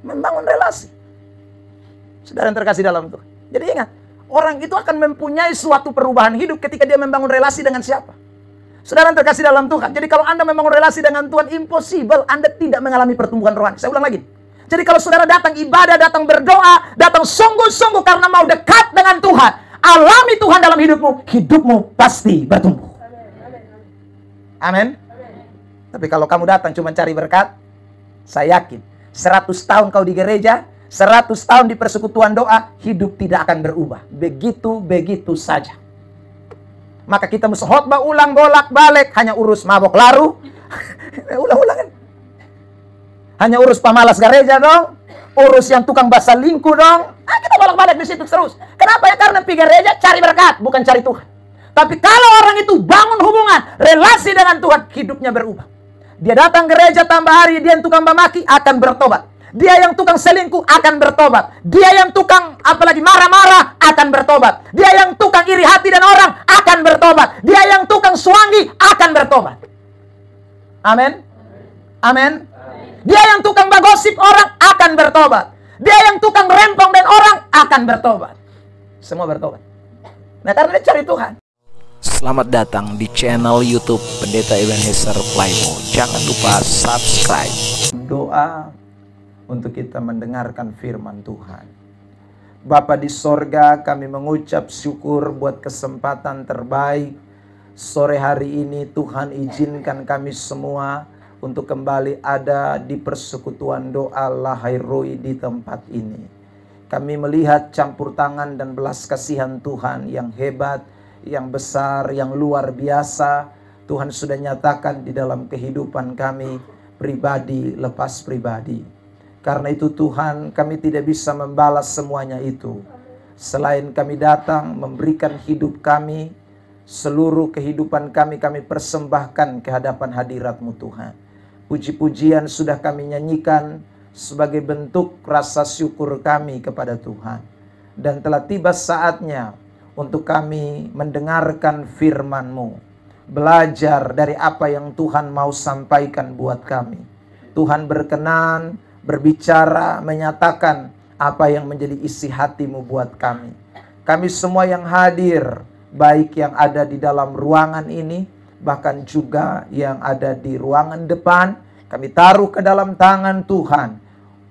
membangun relasi. Saudara yang terkasih dalam Tuhan. Jadi ingat, orang itu akan mempunyai suatu perubahan hidup ketika dia membangun relasi dengan siapa? Saudara yang terkasih dalam Tuhan. Jadi kalau Anda membangun relasi dengan Tuhan, impossible Anda tidak mengalami pertumbuhan rohani. Saya ulang lagi. Jadi kalau saudara datang ibadah, datang berdoa, datang sungguh-sungguh karena mau dekat dengan Tuhan, alami Tuhan dalam hidupmu, hidupmu pasti bertumbuh. Amin. Tapi kalau kamu datang cuma cari berkat, saya yakin 100 tahun kau di gereja, 100 tahun di persekutuan doa, hidup tidak akan berubah. Begitu saja. Maka kita mesti khotbah ulang bolak-balik, hanya urus mabok laru. Ulang-ulang kan. Hanya urus pamalas gereja dong, urus yang tukang basah lingku dong. Kita bolak-balik di situ terus. Kenapa ya? Karena pergi gereja cari berkat, bukan cari Tuhan. Tapi kalau orang itu bangun hubungan, relasi dengan Tuhan, hidupnya berubah. Dia datang gereja tambah hari, dia yang tukang memaki akan bertobat. Dia yang tukang selingkuh akan bertobat. Dia yang tukang apalagi marah-marah akan bertobat. Dia yang tukang iri hati dan orang akan bertobat. Dia yang tukang suangi akan bertobat. Amin. Amin. Dia yang tukang bagosip orang akan bertobat. Dia yang tukang rempong dan orang akan bertobat. Semua bertobat. Nah, karena dia cari Tuhan. Selamat datang di channel YouTube Pendeta Ebenezer Playmo. Jangan lupa subscribe. Doa untuk kita mendengarkan firman Tuhan. Bapa di sorga, kami mengucap syukur buat kesempatan terbaik. Sore hari ini Tuhan izinkan kami semua untuk kembali ada di persekutuan doa Lahai Roi di tempat ini. Kami melihat campur tangan dan belas kasihan Tuhan yang hebat, yang besar, yang luar biasa. Tuhan sudah nyatakan di dalam kehidupan kami pribadi lepas pribadi. Karena itu Tuhan, kami tidak bisa membalas semuanya itu. Selain kami datang memberikan hidup kami, seluruh kehidupan kami persembahkan ke hadapan hadirat-Mu Tuhan. Puji-pujian sudah kami nyanyikan sebagai bentuk rasa syukur kami kepada Tuhan. Dan telah tiba saatnya untuk kami mendengarkan firman-Mu. Belajar dari apa yang Tuhan mau sampaikan buat kami. Tuhan berkenan berbicara, menyatakan apa yang menjadi isi hati-Mu buat kami. Kami semua yang hadir, baik yang ada di dalam ruangan ini, bahkan juga yang ada di ruangan depan, kami taruh ke dalam tangan Tuhan.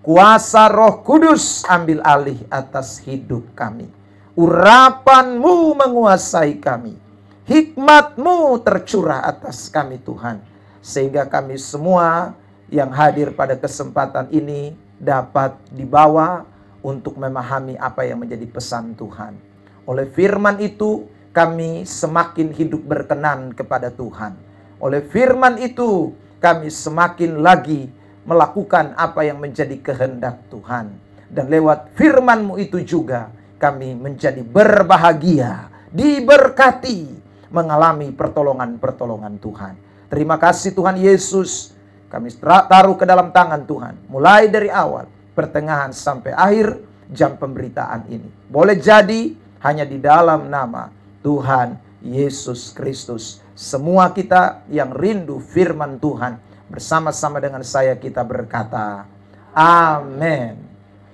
Kuasa Roh Kudus ambil alih atas hidup kami. Urapan-Mu menguasai kami. Hikmat-Mu tercurah atas kami Tuhan. Sehingga kami semua yang hadir pada kesempatan ini dapat dibawa untuk memahami apa yang menjadi pesan Tuhan. Oleh firman itu kami semakin hidup berkenan kepada Tuhan. Oleh firman itu kami semakin lagi melakukan apa yang menjadi kehendak Tuhan. Dan lewat firman-Mu itu juga kami menjadi berbahagia, diberkati, mengalami pertolongan-pertolongan Tuhan. Terima kasih Tuhan Yesus. Kami taruh ke dalam tangan Tuhan. Mulai dari awal, pertengahan sampai akhir jam pemberitaan ini. Boleh jadi hanya di dalam nama Tuhan Yesus Kristus. Semua kita yang rindu firman Tuhan, bersama-sama dengan saya kita berkata, amin.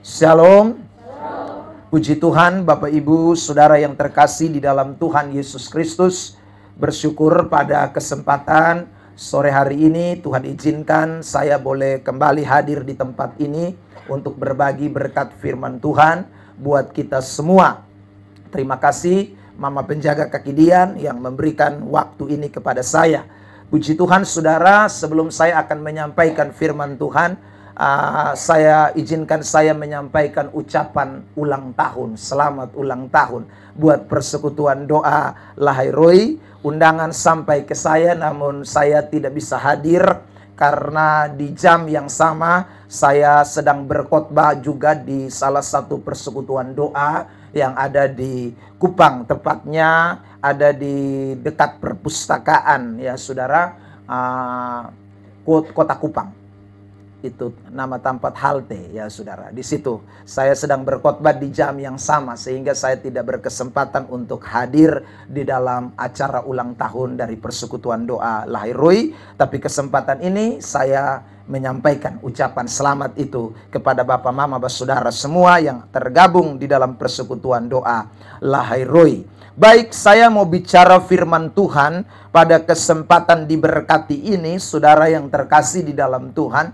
Shalom. Puji Tuhan, Bapak Ibu, Saudara yang terkasih di dalam Tuhan Yesus Kristus. Bersyukur pada kesempatan sore hari ini Tuhan izinkan saya boleh kembali hadir di tempat ini untuk berbagi berkat firman Tuhan buat kita semua. Terima kasih Mama Penjaga Kaki Dian yang memberikan waktu ini kepada saya. Puji Tuhan saudara, sebelum saya akan menyampaikan firman Tuhan, saya izinkan saya menyampaikan ucapan ulang tahun. Selamat ulang tahun buat persekutuan doa Lahai Roi. Undangan sampai ke saya, namun saya tidak bisa hadir karena di jam yang sama saya sedang berkhotbah juga di salah satu persekutuan doa yang ada di Kupang, tepatnya ada di dekat perpustakaan ya saudara, Kota Kupang. Itu nama tempat halte ya saudara. Di situ saya sedang berkhotbah di jam yang sama sehingga saya tidak berkesempatan untuk hadir di dalam acara ulang tahun dari persekutuan doa Lahai Roi. Tapi kesempatan ini saya menyampaikan ucapan selamat itu kepada Bapak, Mama, Saudara semua yang tergabung di dalam persekutuan doa Lahai Roi. Baik, saya mau bicara firman Tuhan pada kesempatan diberkati ini, saudara yang terkasih di dalam Tuhan,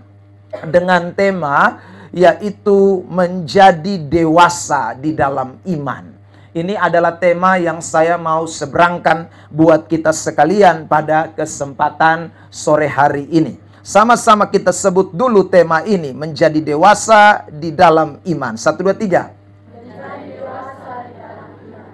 dengan tema yaitu menjadi dewasa di dalam iman. Ini adalah tema yang saya mau seberangkan buat kita sekalian pada kesempatan sore hari ini. Sama-sama kita sebut dulu tema ini, menjadi dewasa di dalam iman. 1, 2, 3. Menjadi dewasa di dalam iman.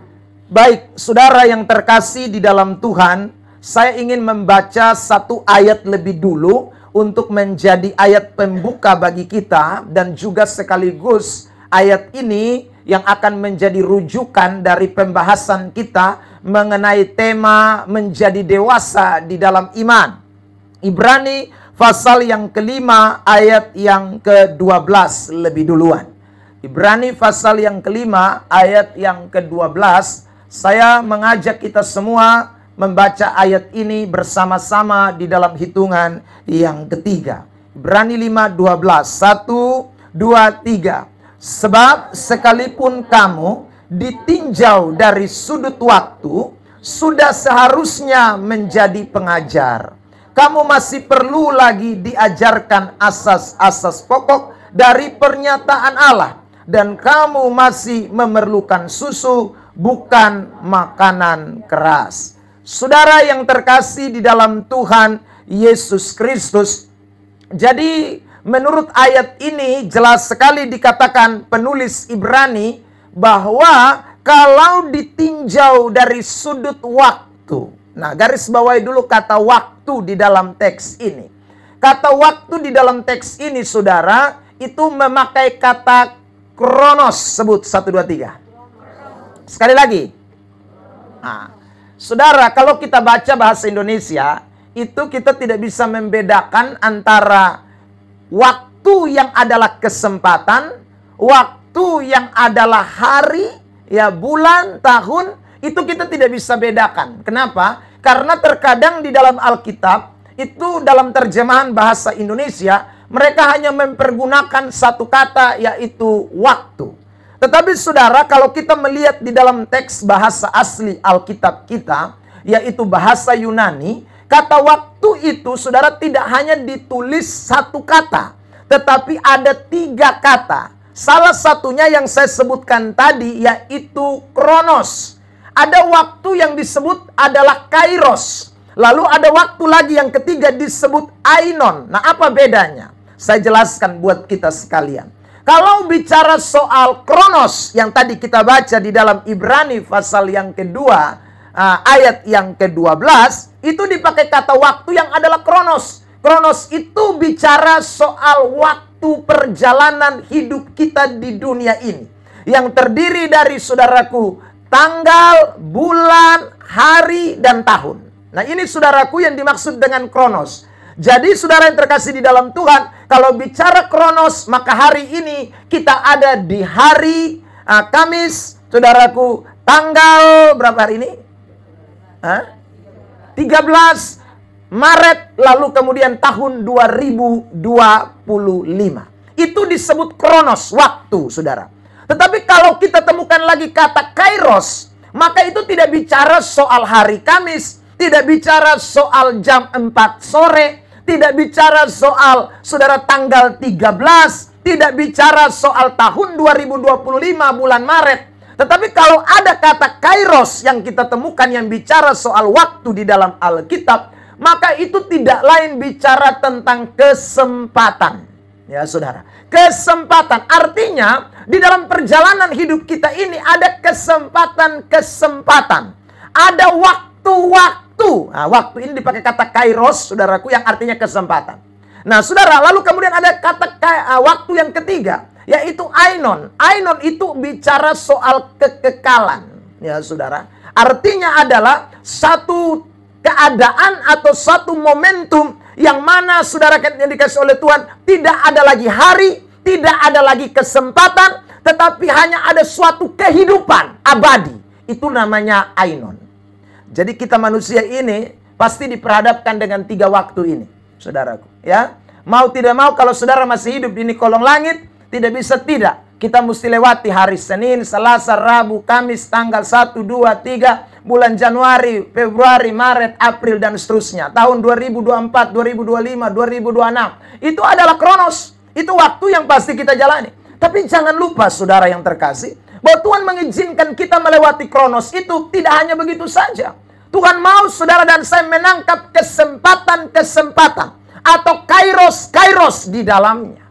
Baik, saudara yang terkasih di dalam Tuhan, saya ingin membaca satu ayat lebih dulu untuk menjadi ayat pembuka bagi kita, dan juga sekaligus ayat ini yang akan menjadi rujukan dari pembahasan kita mengenai tema menjadi dewasa di dalam iman. Ibrani pasal yang kelima ayat yang ke-12 lebih duluan. Ibrani pasal yang kelima ayat yang ke-12. Saya mengajak kita semua membaca ayat ini bersama-sama di dalam hitungan yang ketiga. Ibrani 5:12. 1, 2, 3. Sebab sekalipun kamu ditinjau dari sudut waktu, sudah seharusnya menjadi pengajar. Kamu masih perlu lagi diajarkan asas-asas pokok dari pernyataan Allah. Dan kamu masih memerlukan susu, bukan makanan keras. Saudara yang terkasih di dalam Tuhan Yesus Kristus. Jadi menurut ayat ini jelas sekali dikatakan penulis Ibrani bahwa kalau ditinjau dari sudut waktu. Nah, garis bawahi dulu kata waktu di dalam teks ini. Kata waktu di dalam teks ini, saudara, itu memakai kata kronos. Sebut 1, 2, 3. Sekali lagi. Nah, saudara, kalau kita baca bahasa Indonesia, itu kita tidak bisa membedakan antara waktu yang adalah kesempatan, waktu yang adalah hari, ya bulan, tahun. Itu kita tidak bisa bedakan. Kenapa? Karena terkadang di dalam Alkitab, itu dalam terjemahan bahasa Indonesia, mereka hanya mempergunakan satu kata, yaitu waktu. Tetapi saudara, kalau kita melihat di dalam teks bahasa asli Alkitab kita, yaitu bahasa Yunani, kata waktu itu, saudara, tidak hanya ditulis satu kata, tetapi ada 3 kata. Salah satunya yang saya sebutkan tadi, yaitu kronos. Ada waktu yang disebut adalah kairos. Lalu ada waktu lagi yang ketiga disebut ainon. Nah, apa bedanya? Saya jelaskan buat kita sekalian. Kalau bicara soal kronos yang tadi kita baca di dalam Ibrani pasal yang kedua, ayat yang ke-12, itu dipakai kata waktu yang adalah kronos. Kronos itu bicara soal waktu perjalanan hidup kita di dunia ini. Yang terdiri dari, saudaraku, tanggal, bulan, hari, dan tahun. Nah, ini saudaraku yang dimaksud dengan kronos. Jadi saudara yang terkasih di dalam Tuhan, kalau bicara kronos, maka hari ini kita ada di hari Kamis, saudaraku, tanggal berapa hari ini? 13 Maret, lalu kemudian tahun 2025. Itu disebut kronos, waktu, saudara. Tetapi kalau kita temukan lagi kata kairos, maka itu tidak bicara soal hari Kamis, tidak bicara soal jam 4 sore, tidak bicara soal, saudara, tanggal 13, tidak bicara soal tahun 2025 bulan Maret. Tetapi kalau ada kata kairos yang kita temukan yang bicara soal waktu di dalam Alkitab, maka itu tidak lain bicara tentang kesempatan. Ya, saudara. Kesempatan artinya di dalam perjalanan hidup kita ini ada kesempatan-kesempatan. Ada waktu-waktu. Nah, waktu ini dipakai kata kairos, saudaraku, yang artinya kesempatan. Nah, saudara, lalu kemudian ada kata waktu yang ketiga, yaitu ainon. Ainon itu bicara soal kekekalan. Ya, saudara. Artinya adalah satu keadaan atau satu momentum yang mana, saudara, yang dikasih oleh Tuhan, tidak ada lagi hari, tidak ada lagi kesempatan, tetapi hanya ada suatu kehidupan abadi. Itu namanya ainon. Jadi kita manusia ini pasti diperhadapkan dengan 3 waktu ini, saudaraku. Ya, Mau tidak mau kalau saudara masih hidup di ini kolong langit, tidak bisa tidak. Kita mesti lewati hari Senin, Selasa, Rabu, Kamis, tanggal 1, 2, 3, bulan Januari, Februari, Maret, April, dan seterusnya. Tahun 2024, 2025, 2026. Itu adalah kronos. Itu waktu yang pasti kita jalani. Tapi jangan lupa saudara yang terkasih, bahwa Tuhan mengizinkan kita melewati kronos itu tidak hanya begitu saja. Tuhan mau saudara dan saya menangkap kesempatan-kesempatan atau kairos di dalamnya.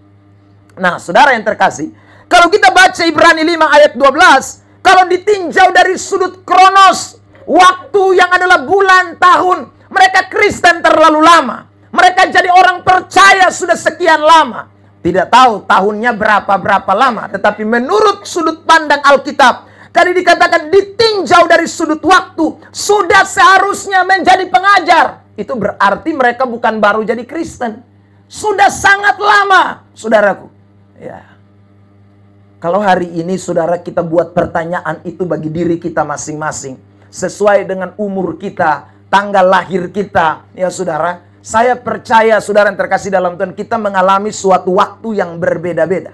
Nah, saudara yang terkasih, kalau kita baca Ibrani 5 ayat 12, kalau ditinjau dari sudut kronos, waktu yang adalah bulan, tahun, mereka Kristen terlalu lama. Mereka jadi orang percaya sudah sekian lama. Tidak tahu tahunnya berapa lama, tetapi menurut sudut pandang Alkitab, tadi dikatakan ditinjau dari sudut waktu, sudah seharusnya menjadi pengajar. Itu berarti mereka bukan baru jadi Kristen. Sudah sangat lama, saudaraku. Ya. Kalau hari ini saudara kita buat pertanyaan itu bagi diri kita masing-masing, sesuai dengan umur kita, tanggal lahir kita, ya saudara. Saya percaya saudara yang terkasih dalam Tuhan, kita mengalami suatu waktu yang berbeda-beda.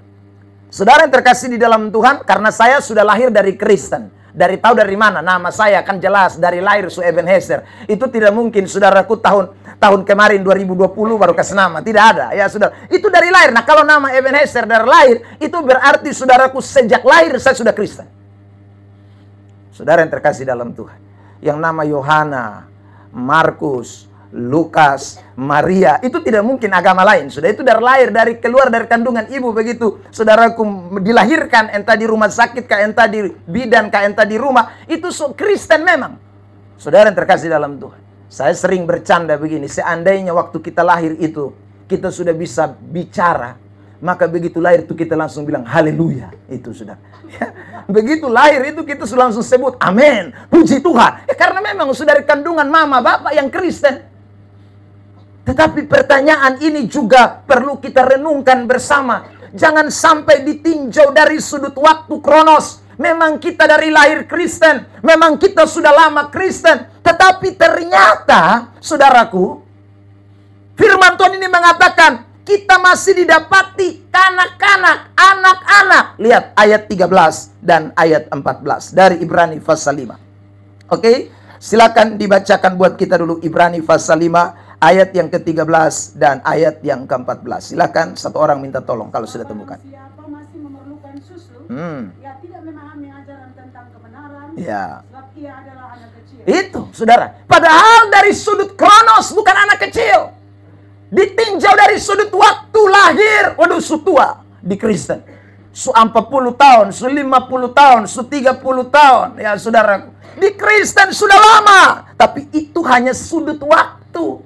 Saudara yang terkasih di dalam Tuhan, karena saya sudah lahir dari Kristen. Dari tahu dari mana? Nama saya kan jelas dari lahir Su Ebenezer. Itu tidak mungkin saudaraku tahun kemarin 2020 baru kasih nama. Tidak ada ya saudara. Itu dari lahir. Nah kalau nama Ebenezer dari lahir, itu berarti saudaraku sejak lahir saya sudah Kristen. Saudara yang terkasih dalam Tuhan, yang nama Yohana, Markus, Lukas, Maria, itu tidak mungkin agama lain. Sudah itu dari lahir, keluar dari kandungan ibu begitu. Saudaraku dilahirkan, entah di rumah sakit, entah di bidan, entah di rumah. Itu Kristen memang. Saudara yang terkasih dalam Tuhan, saya sering bercanda begini. Seandainya waktu kita lahir itu, kita sudah bisa bicara, maka begitu lahir itu kita langsung bilang haleluya. Itu sudah. Ya. Begitu lahir itu kita sudah langsung sebut amin, puji Tuhan. Karena memang sudah dari kandungan mama bapak yang Kristen. Tetapi pertanyaan ini juga perlu kita renungkan bersama. Jangan sampai ditinjau dari sudut waktu kronos. Memang kita dari lahir Kristen. Memang kita sudah lama Kristen. Tetapi ternyata, saudaraku, firman Tuhan ini mengatakan, kita masih didapati kanak-kanak, anak-anak. Lihat ayat 13 dan ayat 14 dari Ibrani pasal 5. Oke, silakan dibacakan buat kita dulu Ibrani pasal 5. Ayat yang ke-13 dan ayat yang ke-14. Silakan satu orang minta tolong kalau sudah temukan. Siapa masih memerlukan susu, ya tidak memahami ajaran tentang kebenaran, ya. Sebab ia adalah anak kecil. Itu, saudara. Padahal dari sudut kronos bukan anak kecil. Ditinjau dari sudut waktu lahir, waduh, su tua di Kristen. Su 40 tahun, su 50 tahun, su 30 tahun. Ya, saudara. Di Kristen sudah lama. Tapi itu hanya sudut waktu.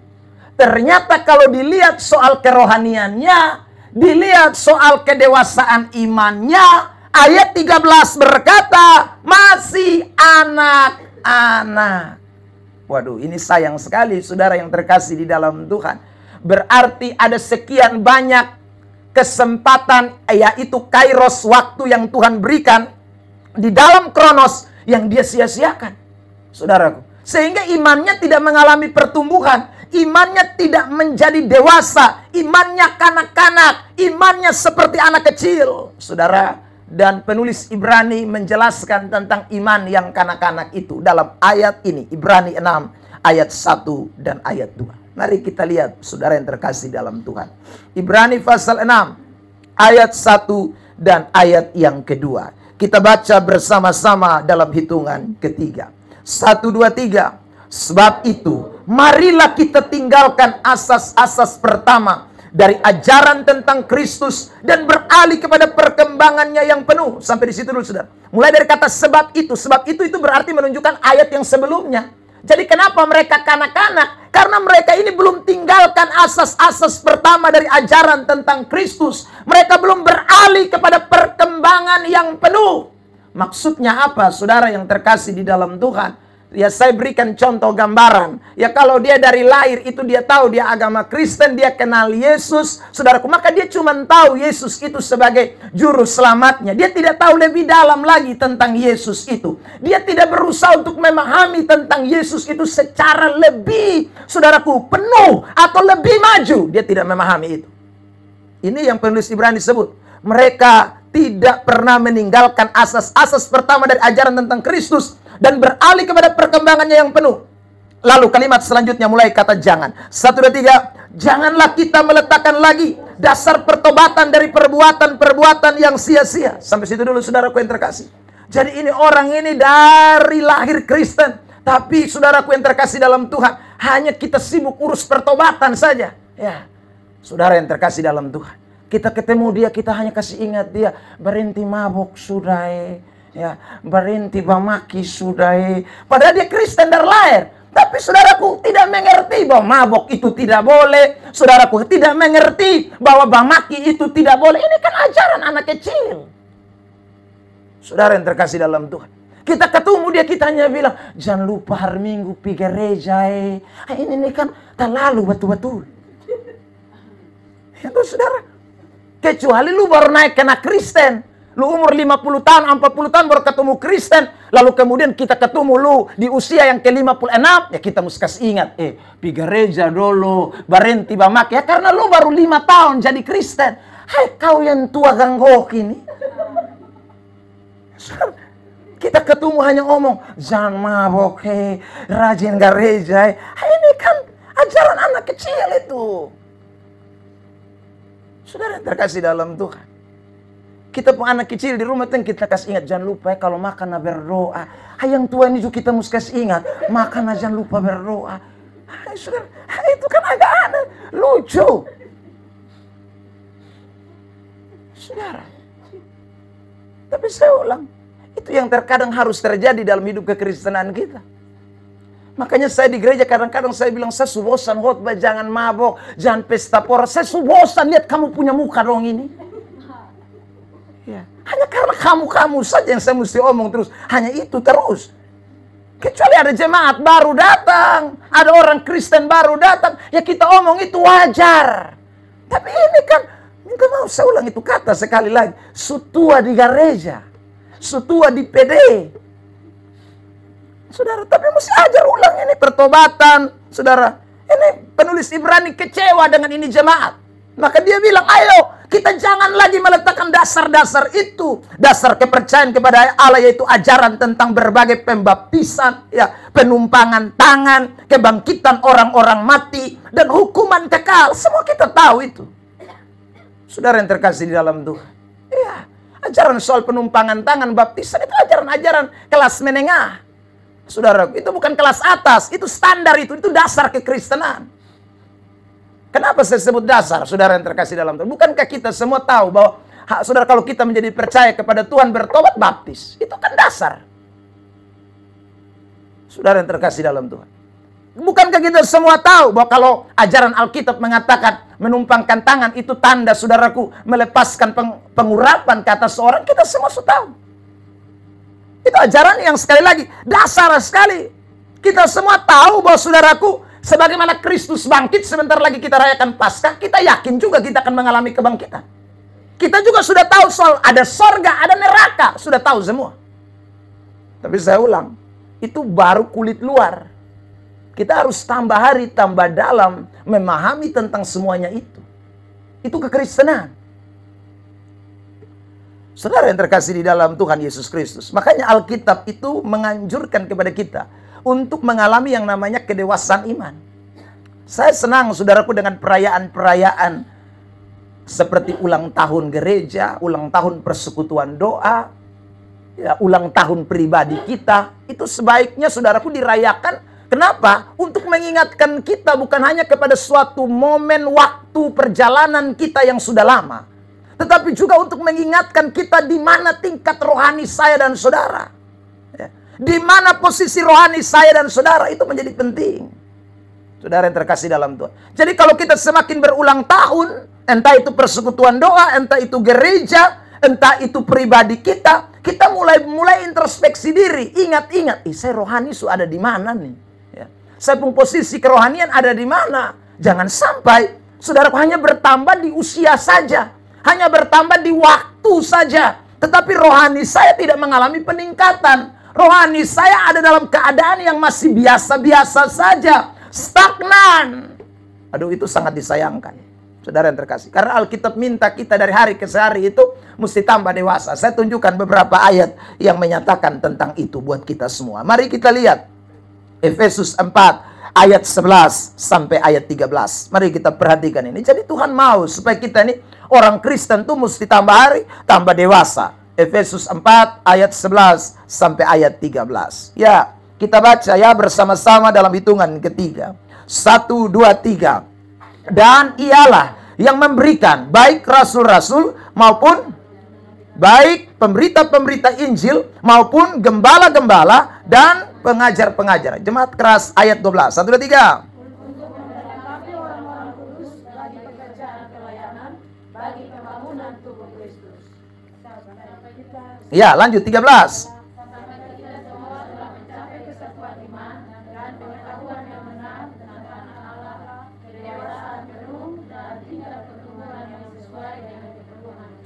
Ternyata kalau dilihat soal kerohaniannya, dilihat soal kedewasaan imannya, ayat 13 berkata, masih anak-anak. Waduh, ini sayang sekali saudara yang terkasih di dalam Tuhan. Berarti ada sekian banyak kesempatan, yaitu kairos, waktu yang Tuhan berikan di dalam kronos yang dia sia-siakan. Saudaraku. Sehingga imannya tidak mengalami pertumbuhan. Imannya tidak menjadi dewasa. Imannya kanak-kanak. Imannya seperti anak kecil. Saudara, dan penulis Ibrani menjelaskan tentang iman yang kanak-kanak itu dalam ayat ini. Ibrani 6 ayat 1 dan ayat 2. Mari kita lihat saudara yang terkasih dalam Tuhan. Ibrani pasal 6 ayat 1 dan ayat yang kedua. Kita baca bersama-sama dalam hitungan ketiga. 1, 2, 3. Sebab itu, marilah kita tinggalkan asas-asas pertama dari ajaran tentang Kristus dan beralih kepada perkembangannya yang penuh. Sampai di situ dulu, saudara. Mulai dari kata sebab itu itu berarti menunjukkan ayat yang sebelumnya. Jadi kenapa mereka kanak-kanak? Karena mereka ini belum tinggalkan asas-asas pertama dari ajaran tentang Kristus. Mereka belum beralih kepada perkembangan yang penuh. Maksudnya apa, saudara yang terkasih di dalam Tuhan? Ya, saya berikan contoh gambaran. Ya, kalau dia dari lahir itu dia tahu dia agama Kristen, dia kenal Yesus, saudaraku, maka dia cuma tahu Yesus itu sebagai juru selamatnya. Dia tidak tahu lebih dalam lagi tentang Yesus itu. Dia tidak berusaha untuk memahami tentang Yesus itu secara lebih, saudaraku, penuh atau lebih maju. Dia tidak memahami itu. Ini yang penulis Ibrani sebut. Mereka tidak pernah meninggalkan asas-asas pertama dari ajaran tentang Kristus dan beralih kepada perkembangannya yang penuh. Lalu kalimat selanjutnya mulai kata jangan. 1, 2, 3. Janganlah kita meletakkan lagi dasar pertobatan dari perbuatan-perbuatan yang sia-sia. Sampai situ dulu saudaraku yang terkasih. Jadi ini orang ini dari lahir Kristen. Tapi saudaraku yang terkasih dalam Tuhan, hanya kita sibuk urus pertobatan saja. Ya, saudara yang terkasih dalam Tuhan. Kita ketemu dia, kita hanya kasih ingat dia. Berhenti mabuk sudah. Ya, berhenti bamaki sudah. Padahal dia Kristen dari lahir. Tapi saudaraku tidak mengerti bahwa mabok itu tidak boleh. Saudaraku tidak mengerti bahwa bamaki itu tidak boleh. Ini kan ajaran anak kecil. Saudara yang terkasih dalam Tuhan. Kita ketemu dia, kita hanya bilang, jangan lupa hari Minggu pergi gereja. Ini kan terlalu betul-betul. Itu saudara. Kecuali lu baru naik kena Kristen. Lu umur 50 tahun, 40 tahun baru ketemu Kristen. Lalu kemudian kita ketemu lu di usia yang ke-56. Ya kita mesti kasih ingat. Pergi gereja dulu. Berhenti bamak. Ya karena lu baru 5 tahun jadi Kristen. Hai kau yang tua ganggok ini. Kita ketemu hanya ngomong, jangan mabok, rajin gereja. Ini kan ajaran anak kecil itu. Saudara yang terkasih dalam Tuhan. Kita pun anak kecil di rumah itu kita kasih ingat, jangan lupa kalau makan berdoa. Yang tua ini juga kita mesti kasih ingat, makan jangan lupa berdoa. Saudara, itu kan agak aneh, lucu. Saudara. Tapi saya ulang, itu yang terkadang harus terjadi dalam hidup kekristenan kita. Makanya saya di gereja kadang-kadang saya bilang, saya bosan khotbah, jangan mabok, jangan pesta pora. Saya bosan lihat kamu punya muka dong ini. Ya. Hanya karena kamu saja yang saya mesti omong terus. Hanya itu terus. Kecuali ada jemaat baru datang, ada orang Kristen baru datang, ya kita omong itu wajar. Tapi ini kan, minta mau saya ulang itu kata sekali lagi. Sutua di gereja, sutua di PD. Saudara, tapi mesti ajar ulang ini pertobatan. Saudara, ini penulis Ibrani kecewa dengan ini jemaat. Maka dia bilang, ayo kita jangan lagi meletakkan dasar-dasar itu. Dasar kepercayaan kepada Allah, yaitu ajaran tentang berbagai pembaptisan, ya, penumpangan tangan, kebangkitan orang-orang mati, dan hukuman kekal. Semua kita tahu itu. Saudara yang terkasih di dalam Tuhan. Ya, ajaran soal penumpangan tangan, baptisan, itu ajaran-ajaran kelas menengah. Saudara, itu bukan kelas atas, itu standar itu dasar kekristenan. Kenapa saya sebut dasar, saudara yang terkasih dalam Tuhan? Bukankah kita semua tahu bahwa, saudara, kalau kita menjadi percaya kepada Tuhan, bertobat, baptis. Itu kan dasar. Saudara yang terkasih dalam Tuhan. Bukankah kita semua tahu bahwa kalau ajaran Alkitab mengatakan menumpangkan tangan itu tanda, saudaraku, melepaskan pengurapan ke atas seorang, kita semua sudah tahu. Itu ajaran yang sekali lagi dasar sekali. Kita semua tahu bahwa saudaraku, sebagaimana Kristus bangkit, sebentar lagi kita rayakan Paskah, kita yakin juga kita akan mengalami kebangkitan. Kita juga sudah tahu soal ada sorga, ada neraka, sudah tahu semua. Tapi saya ulang, itu baru kulit luar. Kita harus tambah hari, tambah dalam, memahami tentang semuanya itu. Itu kekristenan. Saudara yang terkasih di dalam Tuhan Yesus Kristus. Makanya Alkitab itu menganjurkan kepada kita untuk mengalami yang namanya kedewasaan iman. Saya senang, saudaraku, dengan perayaan-perayaan seperti ulang tahun gereja, ulang tahun persekutuan doa, ya, ulang tahun pribadi kita. Itu sebaiknya, saudaraku, dirayakan. Kenapa? Untuk mengingatkan kita bukan hanya kepada suatu momen waktu perjalanan kita yang sudah lama, tetapi juga untuk mengingatkan kita di mana tingkat rohani saya dan saudara. Ya. Di mana posisi rohani saya dan saudara, itu menjadi penting. Saudara yang terkasih dalam Tuhan. Jadi kalau kita semakin berulang tahun, entah itu persekutuan doa, entah itu gereja, entah itu pribadi kita mulai introspeksi diri. Ingat-ingat, saya rohani ada di mana nih? Ya. Saya pun posisi kerohanian ada di mana? Jangan sampai saudaraku hanya bertambah di usia saja. Hanya bertambah di waktu saja. Tetapi rohani saya tidak mengalami peningkatan. Rohani saya ada dalam keadaan yang masih biasa-biasa saja. Stagnan. Aduh, itu sangat disayangkan. Saudara yang terkasih. Karena Alkitab minta kita dari hari ke hari itu mesti tambah dewasa. Saya tunjukkan beberapa ayat yang menyatakan tentang itu buat kita semua. Mari kita lihat. Efesus 4 ayat 11 sampai ayat 13. Mari kita perhatikan ini. Jadi Tuhan mau supaya kita ini orang Kristen tuh mesti tambah hari, tambah dewasa. Efesus 4 ayat 11 sampai ayat 13. Ya, kita baca ya bersama-sama dalam hitungan ketiga. 1, 2, 3. Dan ialah yang memberikan baik rasul-rasul maupun baik pemberita-pemberita Injil maupun gembala-gembala dan pengajar-pengajar. Jemaat keras ayat 12. 1, 2, 3. Untuk memperlengkapi orang-orang kudus bagi pekerjaan pelayanan, bagi pembangunan tubuh Kristus. Ya, lanjut 13.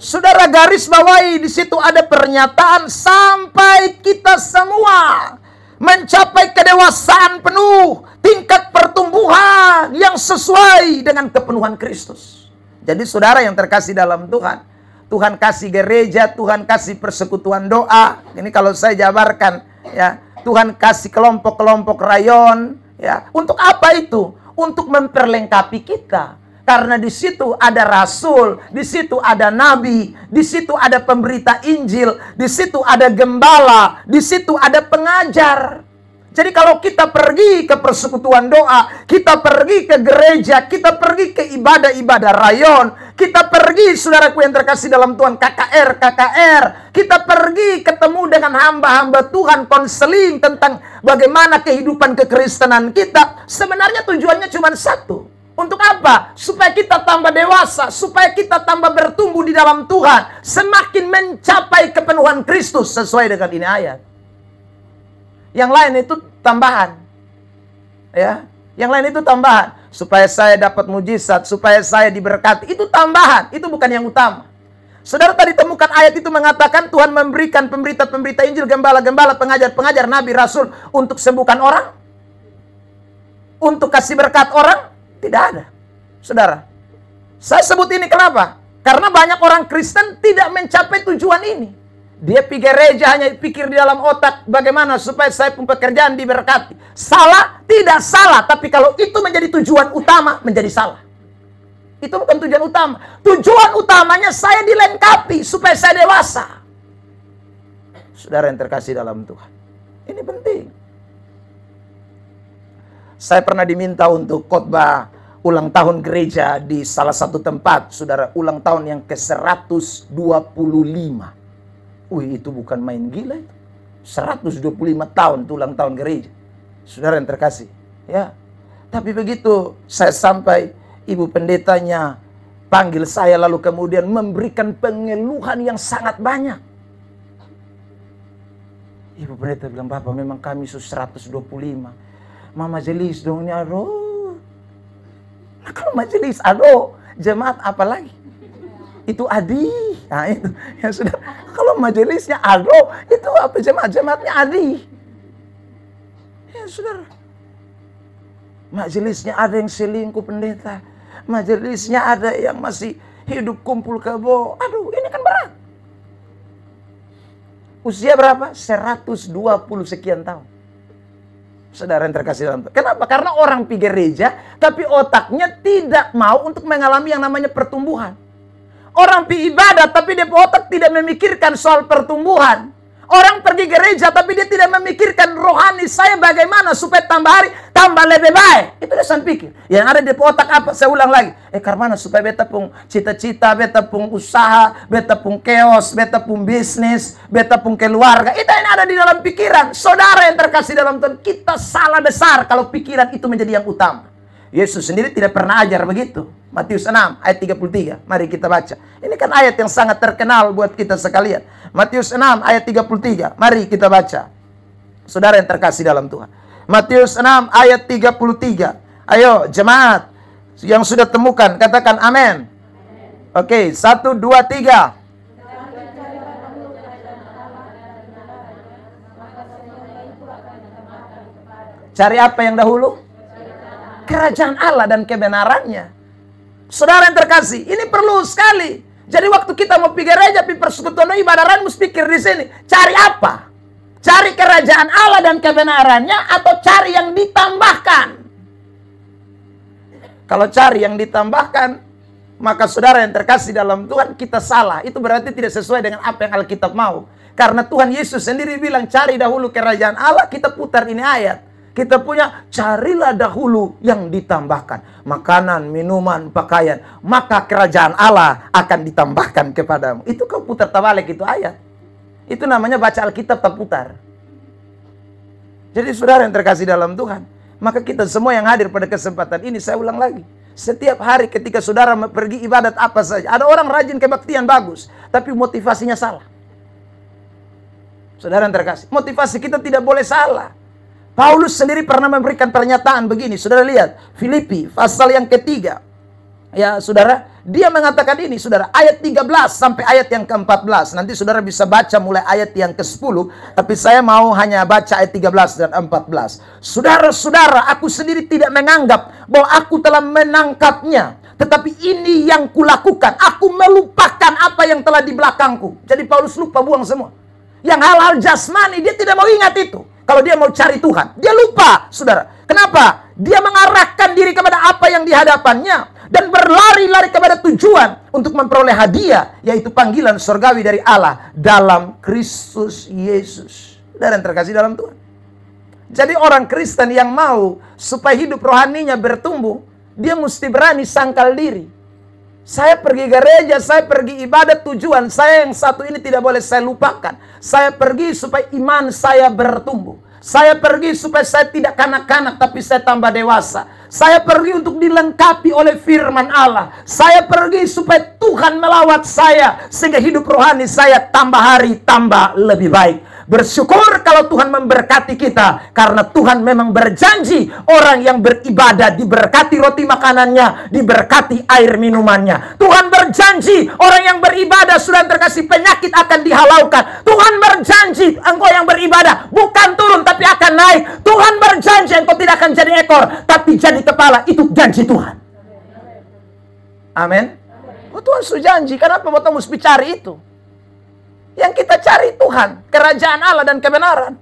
Saudara garis bawahi di situ ada pernyataan sampai kita semua mencapai kedewasaan penuh, tingkat pertumbuhan yang sesuai dengan kepenuhan Kristus. Jadi saudara yang terkasih dalam Tuhan, Tuhan kasih gereja, Tuhan kasih persekutuan doa. Ini kalau saya jabarkan ya, Tuhan kasih kelompok-kelompok rayon ya. Untuk apa itu? Untuk memperlengkapi kita. Karena di situ ada rasul, di situ ada nabi, di situ ada pemberita Injil, di situ ada gembala, di situ ada pengajar. Jadi kalau kita pergi ke persekutuan doa, kita pergi ke gereja, kita pergi ke ibadah-ibadah rayon, kita pergi saudaraku yang terkasih dalam Tuhan KKR, kita pergi ketemu dengan hamba-hamba Tuhan, konseling tentang bagaimana kehidupan kekristenan kita. Sebenarnya tujuannya cuma satu. Untuk apa? Supaya kita tambah dewasa, supaya kita tambah bertumbuh di dalam Tuhan, semakin mencapai kepenuhan Kristus sesuai dengan ini ayat. Yang lain itu tambahan. Ya, yang lain itu tambahan. Supaya saya dapat mujizat, supaya saya diberkati, itu tambahan, itu bukan yang utama. Saudara tadi temukan ayat itu mengatakan Tuhan memberikan pemberita-pemberita Injil, gembala-gembala, pengajar-pengajar, nabi, rasul untuk sembuhkan orang? Untuk kasih berkat orang? Tidak ada. Saudara, saya sebut ini kenapa? Karena banyak orang Kristen tidak mencapai tujuan ini. Dia pergi gereja hanya pikir di dalam otak bagaimana supaya saya pun pekerjaan diberkati. Salah? Tidak salah. Tapi kalau itu menjadi tujuan utama, menjadi salah. Itu bukan tujuan utama. Tujuan utamanya saya dilengkapi supaya saya dewasa. Saudara yang terkasih dalam Tuhan, ini penting. Saya pernah diminta untuk khotbah ulang tahun gereja di salah satu tempat, saudara, ulang tahun yang ke-125. Wih, itu bukan main gila itu. 125 tahun itu ulang tahun gereja. Saudara yang terkasih, ya. Tapi begitu saya sampai, ibu pendetanya panggil saya lalu kemudian memberikan pengeluhan yang sangat banyak. Ibu pendeta bilang, "Bapak, memang kami 125. Mama majelis dong ini, aduh." Nah, kalau majelis, aduh, jemaat apa lagi? Itu adi. Nah, itu ya sudah. Kalau majelisnya aduh, itu apa jemaat? Jemaatnya adi. Ya saudara. Majelisnya ada yang selingkuh pendeta. Majelisnya ada yang masih hidup kumpul kebo. Aduh, ini kan berat. Usia berapa? 120 sekian tahun. Saudara yang terkasih dalam Tuhan. Kenapa? Karena orang pergi gereja, tapi otaknya tidak mau untuk mengalami yang namanya pertumbuhan. Orang pergi ibadah, tapi dia otak tidak memikirkan soal pertumbuhan. Orang pergi gereja, tapi dia tidak memikirkan rohani saya bagaimana supaya tambah hari, tambah lebih baik. Itu dia pikir. Yang ada di otak apa? Saya ulang lagi. Karena supaya beta pun cita-cita, beta pun usaha, beta pun keos, beta pun bisnis, beta pun keluarga. Itu yang ada di dalam pikiran. Saudara yang terkasih dalam Tuhan, kita salah besar kalau pikiran itu menjadi yang utama. Yesus sendiri tidak pernah ajar begitu. Matius 6 ayat 33. Mari kita baca. Ini kan ayat yang sangat terkenal buat kita sekalian. Matius 6 ayat 33. Mari kita baca. Saudara yang terkasih dalam Tuhan. Matius 6 ayat 33. Ayo jemaat yang sudah temukan katakan amin. Oke, 1, 2, 3. Cari apa yang dahulu? Kerajaan Allah dan kebenarannya. Saudara yang terkasih, ini perlu sekali. Jadi waktu kita mau pergi gereja, pergi persekutuan ibadah, mesti pikir di sini. Cari apa? Cari kerajaan Allah dan kebenarannya, atau cari yang ditambahkan? Kalau cari yang ditambahkan, maka saudara yang terkasih dalam Tuhan, kita salah. Itu berarti tidak sesuai dengan apa yang Alkitab mau. Karena Tuhan Yesus sendiri bilang, cari dahulu kerajaan Allah. Kita putar ini ayat. Kita punya, carilah dahulu yang ditambahkan. Makanan, minuman, pakaian. Maka kerajaan Allah akan ditambahkan kepadamu. Itu kau putar terbalik itu ayat. Itu namanya baca Alkitab terputar. Jadi saudara yang terkasih dalam Tuhan, maka kita semua yang hadir pada kesempatan ini, saya ulang lagi. Setiap hari ketika saudara pergi ibadat apa saja. Ada orang rajin kebaktian bagus, tapi motivasinya salah. Saudara yang terkasih, motivasi kita tidak boleh salah. Paulus sendiri pernah memberikan pernyataan begini. Saudara lihat, Filipi pasal yang ketiga. Ya saudara, dia mengatakan ini saudara, ayat 13 sampai ayat yang ke-14. Nanti saudara bisa baca mulai ayat yang ke-10. Tapi saya mau hanya baca ayat 13 dan 14. Saudara-saudara, aku sendiri tidak menganggap bahwa aku telah menangkapnya. Tetapi ini yang kulakukan. Aku melupakan apa yang telah di belakangku. Jadi Paulus lupa buang semua. Yang hal-hal jasmani dia tidak mau ingat itu. Kalau dia mau cari Tuhan, dia lupa, saudara. Kenapa? Dia mengarahkan diri kepada apa yang di hadapannya. Dan berlari-lari kepada tujuan untuk memperoleh hadiah, yaitu panggilan surgawi dari Allah dalam Kristus Yesus. Saudara yang terkasih dalam Tuhan. Jadi orang Kristen yang mau supaya hidup rohaninya bertumbuh, dia mesti berani sangkal diri. Saya pergi gereja, saya pergi ibadat, tujuan saya yang satu ini tidak boleh saya lupakan. Saya pergi supaya iman saya bertumbuh. Saya pergi supaya saya tidak kanak-kanak, tapi saya tambah dewasa. Saya pergi untuk dilengkapi oleh firman Allah. Saya pergi supaya Tuhan melawat saya, sehingga hidup rohani saya tambah hari tambah lebih baik. Bersyukur kalau Tuhan memberkati kita, karena Tuhan memang berjanji orang yang beribadah diberkati roti makanannya, diberkati air minumannya. Tuhan berjanji orang yang beribadah, sudah terkasih, penyakit akan dihalaukan. Tuhan berjanji engkau yang beribadah bukan turun tapi akan naik. Tuhan berjanji engkau tidak akan jadi ekor tapi jadi kepala. Itu janji Tuhan. Amin. Oh, Tuhan sudah janji, kenapa kita mesti cari itu? Yang kita cari Tuhan, kerajaan Allah dan kebenaran.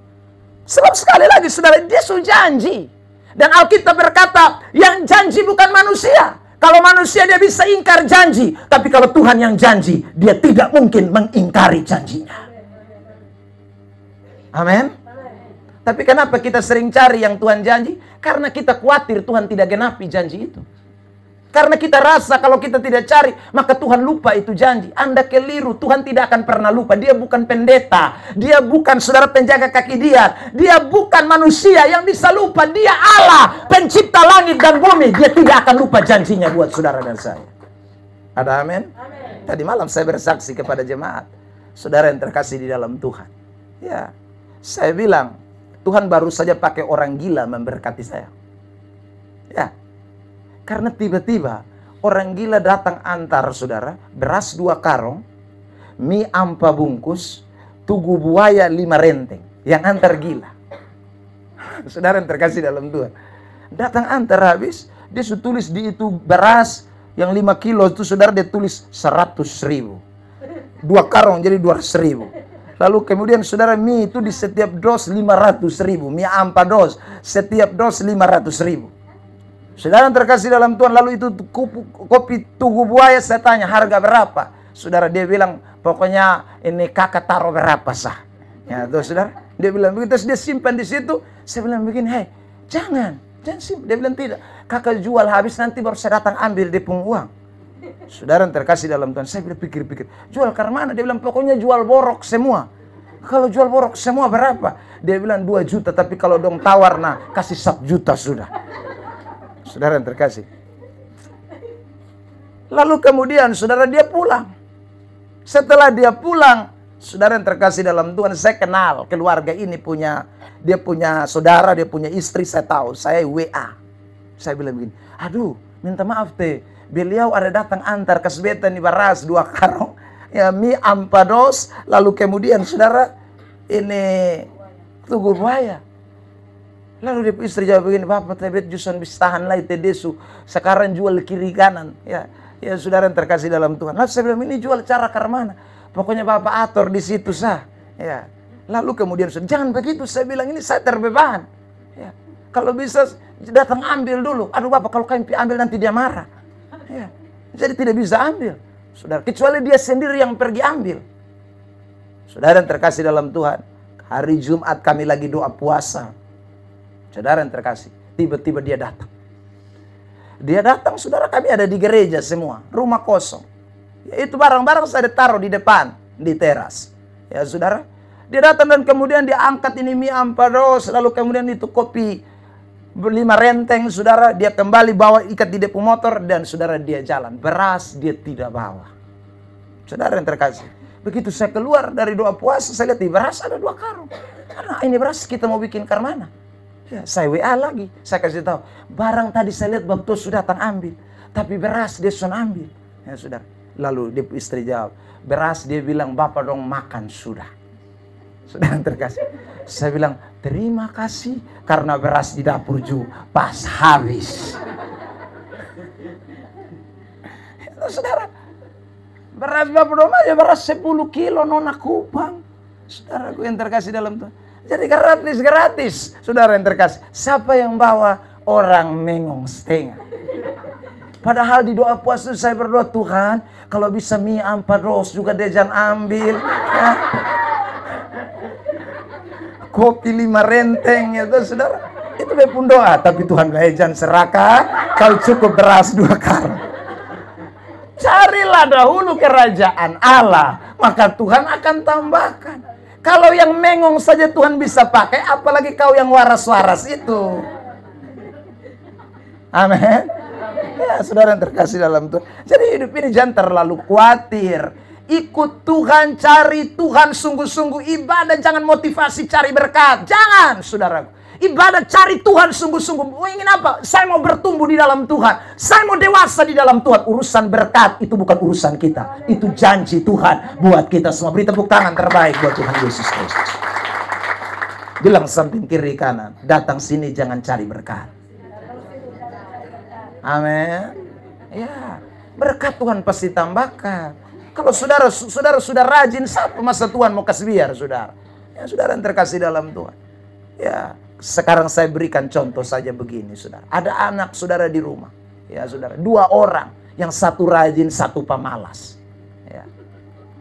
Sebab sekali lagi saudara, dia sudah janji. Dan Alkitab berkata, yang janji bukan manusia. Kalau manusia dia bisa ingkar janji. Tapi kalau Tuhan yang janji, dia tidak mungkin mengingkari janjinya. Amin. Tapi kenapa kita sering cari yang Tuhan janji? Karena kita khawatir Tuhan tidak genapi janji itu. Karena kita rasa kalau kita tidak cari, maka Tuhan lupa itu janji. Anda keliru, Tuhan tidak akan pernah lupa. Dia bukan pendeta. Dia bukan saudara penjaga kaki dia. Dia bukan manusia yang bisa lupa. Dia Allah, pencipta langit dan bumi. Dia tidak akan lupa janjinya buat saudara dan saya. Ada amin? Amin. Tadi malam saya bersaksi kepada jemaat. Saudara yang terkasih di dalam Tuhan. Ya, saya bilang, Tuhan baru saja pakai orang gila memberkati saya. Ya. Karena tiba-tiba orang gila datang antar saudara, beras 2 karung, mie ampa bungkus, tugu buaya 5 renteng. Yang antar gila. Saudara yang terkasih dalam Tuhan. Datang antar habis, dia sudah tulis di itu beras yang 5 kilo itu saudara dia tulis 100.000. 2 karung jadi 200.000. Lalu kemudian saudara mie itu di setiap dos 500.000. Mie ampa dos, setiap dos 500.000. Saudara yang terkasih dalam Tuhan, lalu itu kopi tugu buaya, saya tanya harga berapa? Saudara dia bilang, pokoknya ini kakak taruh berapa sah? Ya tuh saudara, dia bilang begitu, terus dia simpan di situ. Saya bilang begini, hei jangan simpan. Dia bilang tidak, kakak jual habis nanti baru saya datang ambil dia pun uang. Saudara yang terkasih dalam Tuhan, saya bilang pikir-pikir, jual karena mana? Dia bilang pokoknya jual borok semua. Kalau jual borok semua berapa? Dia bilang 2 juta, tapi kalau dong tawar nah kasih 1 juta sudah. Saudara yang terkasih. Lalu kemudian saudara dia pulang. Setelah dia pulang, saudara yang terkasih dalam Tuhan, saya kenal keluarga ini dia punya saudara, dia punya istri, saya tahu. Saya WA. Saya bilang begini, aduh minta maaf teh, beliau ada datang antar kasbetan di beras 2 karung, ya mie ampados, lalu kemudian saudara ini tugu buaya. Lalu dia istri jawab begini, Bapak tebet juson bisa tahan lah itu desu. Sekarang jual kiri kanan. Ya saudara yang terkasih dalam Tuhan. Lalu saya bilang, ini jual cara ke mana? Pokoknya Bapak atur di situ sah. Ya. Lalu kemudian jangan begitu. Saya bilang, ini saya terbeban. Ya. Kalau bisa datang ambil dulu. Aduh Bapak, kalau kami ambil nanti dia marah. Ya. Jadi tidak bisa ambil. Saudara, kecuali dia sendiri yang pergi ambil. Saudara yang terkasih dalam Tuhan. Hari Jumat kami lagi doa puasa. Saudara yang terkasih, tiba-tiba dia datang. Dia datang, saudara, kami ada di gereja semua, rumah kosong. Ya, itu barang-barang saya taruh di depan, di teras. Ya saudara, dia datang dan kemudian dia angkat ini mie ampados, lalu kemudian itu kopi 5 renteng, saudara. Dia kembali bawa ikat di depo motor dan saudara dia jalan. Beras dia tidak bawa. Saudara yang terkasih, begitu saya keluar dari doa puasa, saya lihat di beras ada 2 karung. Karena ini beras kita mau bikin ke mana? Ya, saya WA lagi, saya kasih tahu, barang tadi saya lihat Bapak sudah datang ambil, tapi beras dia sudah ambil. Ya saudara, lalu dia istri jawab, beras dia bilang Bapak dong makan sudah. Saudara yang terkasih, saya bilang terima kasih karena beras di dapur ju pas habis. Ya, saudara, beras Bapak dong aja beras 10 kilo nona Kupang. Saudaraku yang terkasih dalam Tuhan. Jadi gratis, saudara yang terkasih. Siapa yang bawa? Orang mengong setengah. Padahal di doa puasa saya berdoa, Tuhan, kalau bisa mie ampados juga dia jangan ambil. Ya. Kopi 5 renteng, ya saudara. Itu pun doa. Tapi Tuhan jangan serakah, kalau cukup beras 2 karung. Carilah dahulu kerajaan Allah, maka Tuhan akan tambahkan. Kalau yang mengong saja Tuhan bisa pakai, apalagi kau yang waras-waras itu. Amin. Ya, saudara yang terkasih dalam Tuhan. Jadi hidup ini jangan terlalu khawatir. Ikut Tuhan, cari Tuhan sungguh-sungguh. Ibadah jangan motivasi cari berkat. Jangan, saudaraku. Ibadah cari Tuhan sungguh-sungguh. Mau ingin apa? Saya mau bertumbuh di dalam Tuhan. Saya mau dewasa di dalam Tuhan. Urusan berkat itu bukan urusan kita. Itu janji Tuhan buat kita semua. Beri tepuk tangan terbaik buat Tuhan Yesus Kristus. Bilang samping kiri kanan, datang sini jangan cari berkat. Amin. Ya, berkat Tuhan pasti tambahkan. Kalau saudara sudah rajin, satu masa Tuhan mau kasih biar saudara. Ya, saudara yang terkasih dalam Tuhan. Ya, sekarang saya berikan contoh saja begini, saudara. Ada anak saudara di rumah, ya saudara. 2 orang, yang satu rajin, satu pemalas. Ya.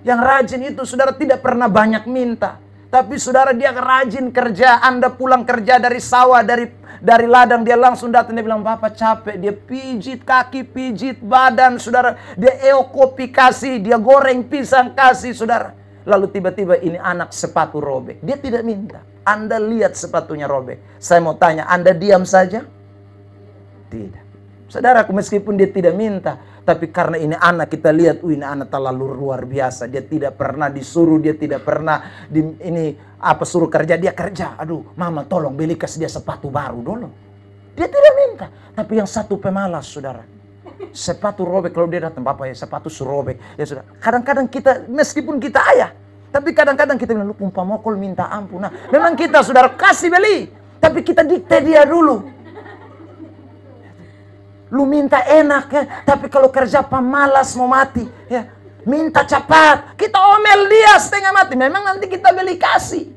Yang rajin itu saudara tidak pernah banyak minta, tapi saudara dia rajin kerja. Anda pulang kerja dari sawah, dari ladang, dia langsung datang, dia bilang, Bapak capek. Dia pijit kaki, pijit badan, saudara. Dia kopi kasih, dia goreng pisang kasih, saudara. Lalu tiba-tiba ini anak sepatu robek. Dia tidak minta. Anda lihat sepatunya robek. Saya mau tanya, Anda diam saja? Tidak. Saudaraku, meskipun dia tidak minta, tapi karena ini anak, kita lihat, ini anak terlalu luar biasa. Dia tidak pernah disuruh, dia tidak pernah suruh kerja, dia kerja. Aduh, mama tolong beli kasih dia sepatu baru dulu. Dia tidak minta. Tapi yang satu pemalas, saudara. Sepatu robek, kalau dia datang, Bapak ya sepatu robek. Ya sudah. Kadang-kadang kita, meskipun kita ayah, tapi kadang-kadang kita bilang, lu pumpah mokol minta ampun. Nah, memang kita saudara kasih beli, tapi kita dikte dia dulu. Lu minta enak ya, tapi kalau kerja pemalas mau mati ya. Minta cepat, kita omel dia setengah mati. Memang nanti kita beli kasih.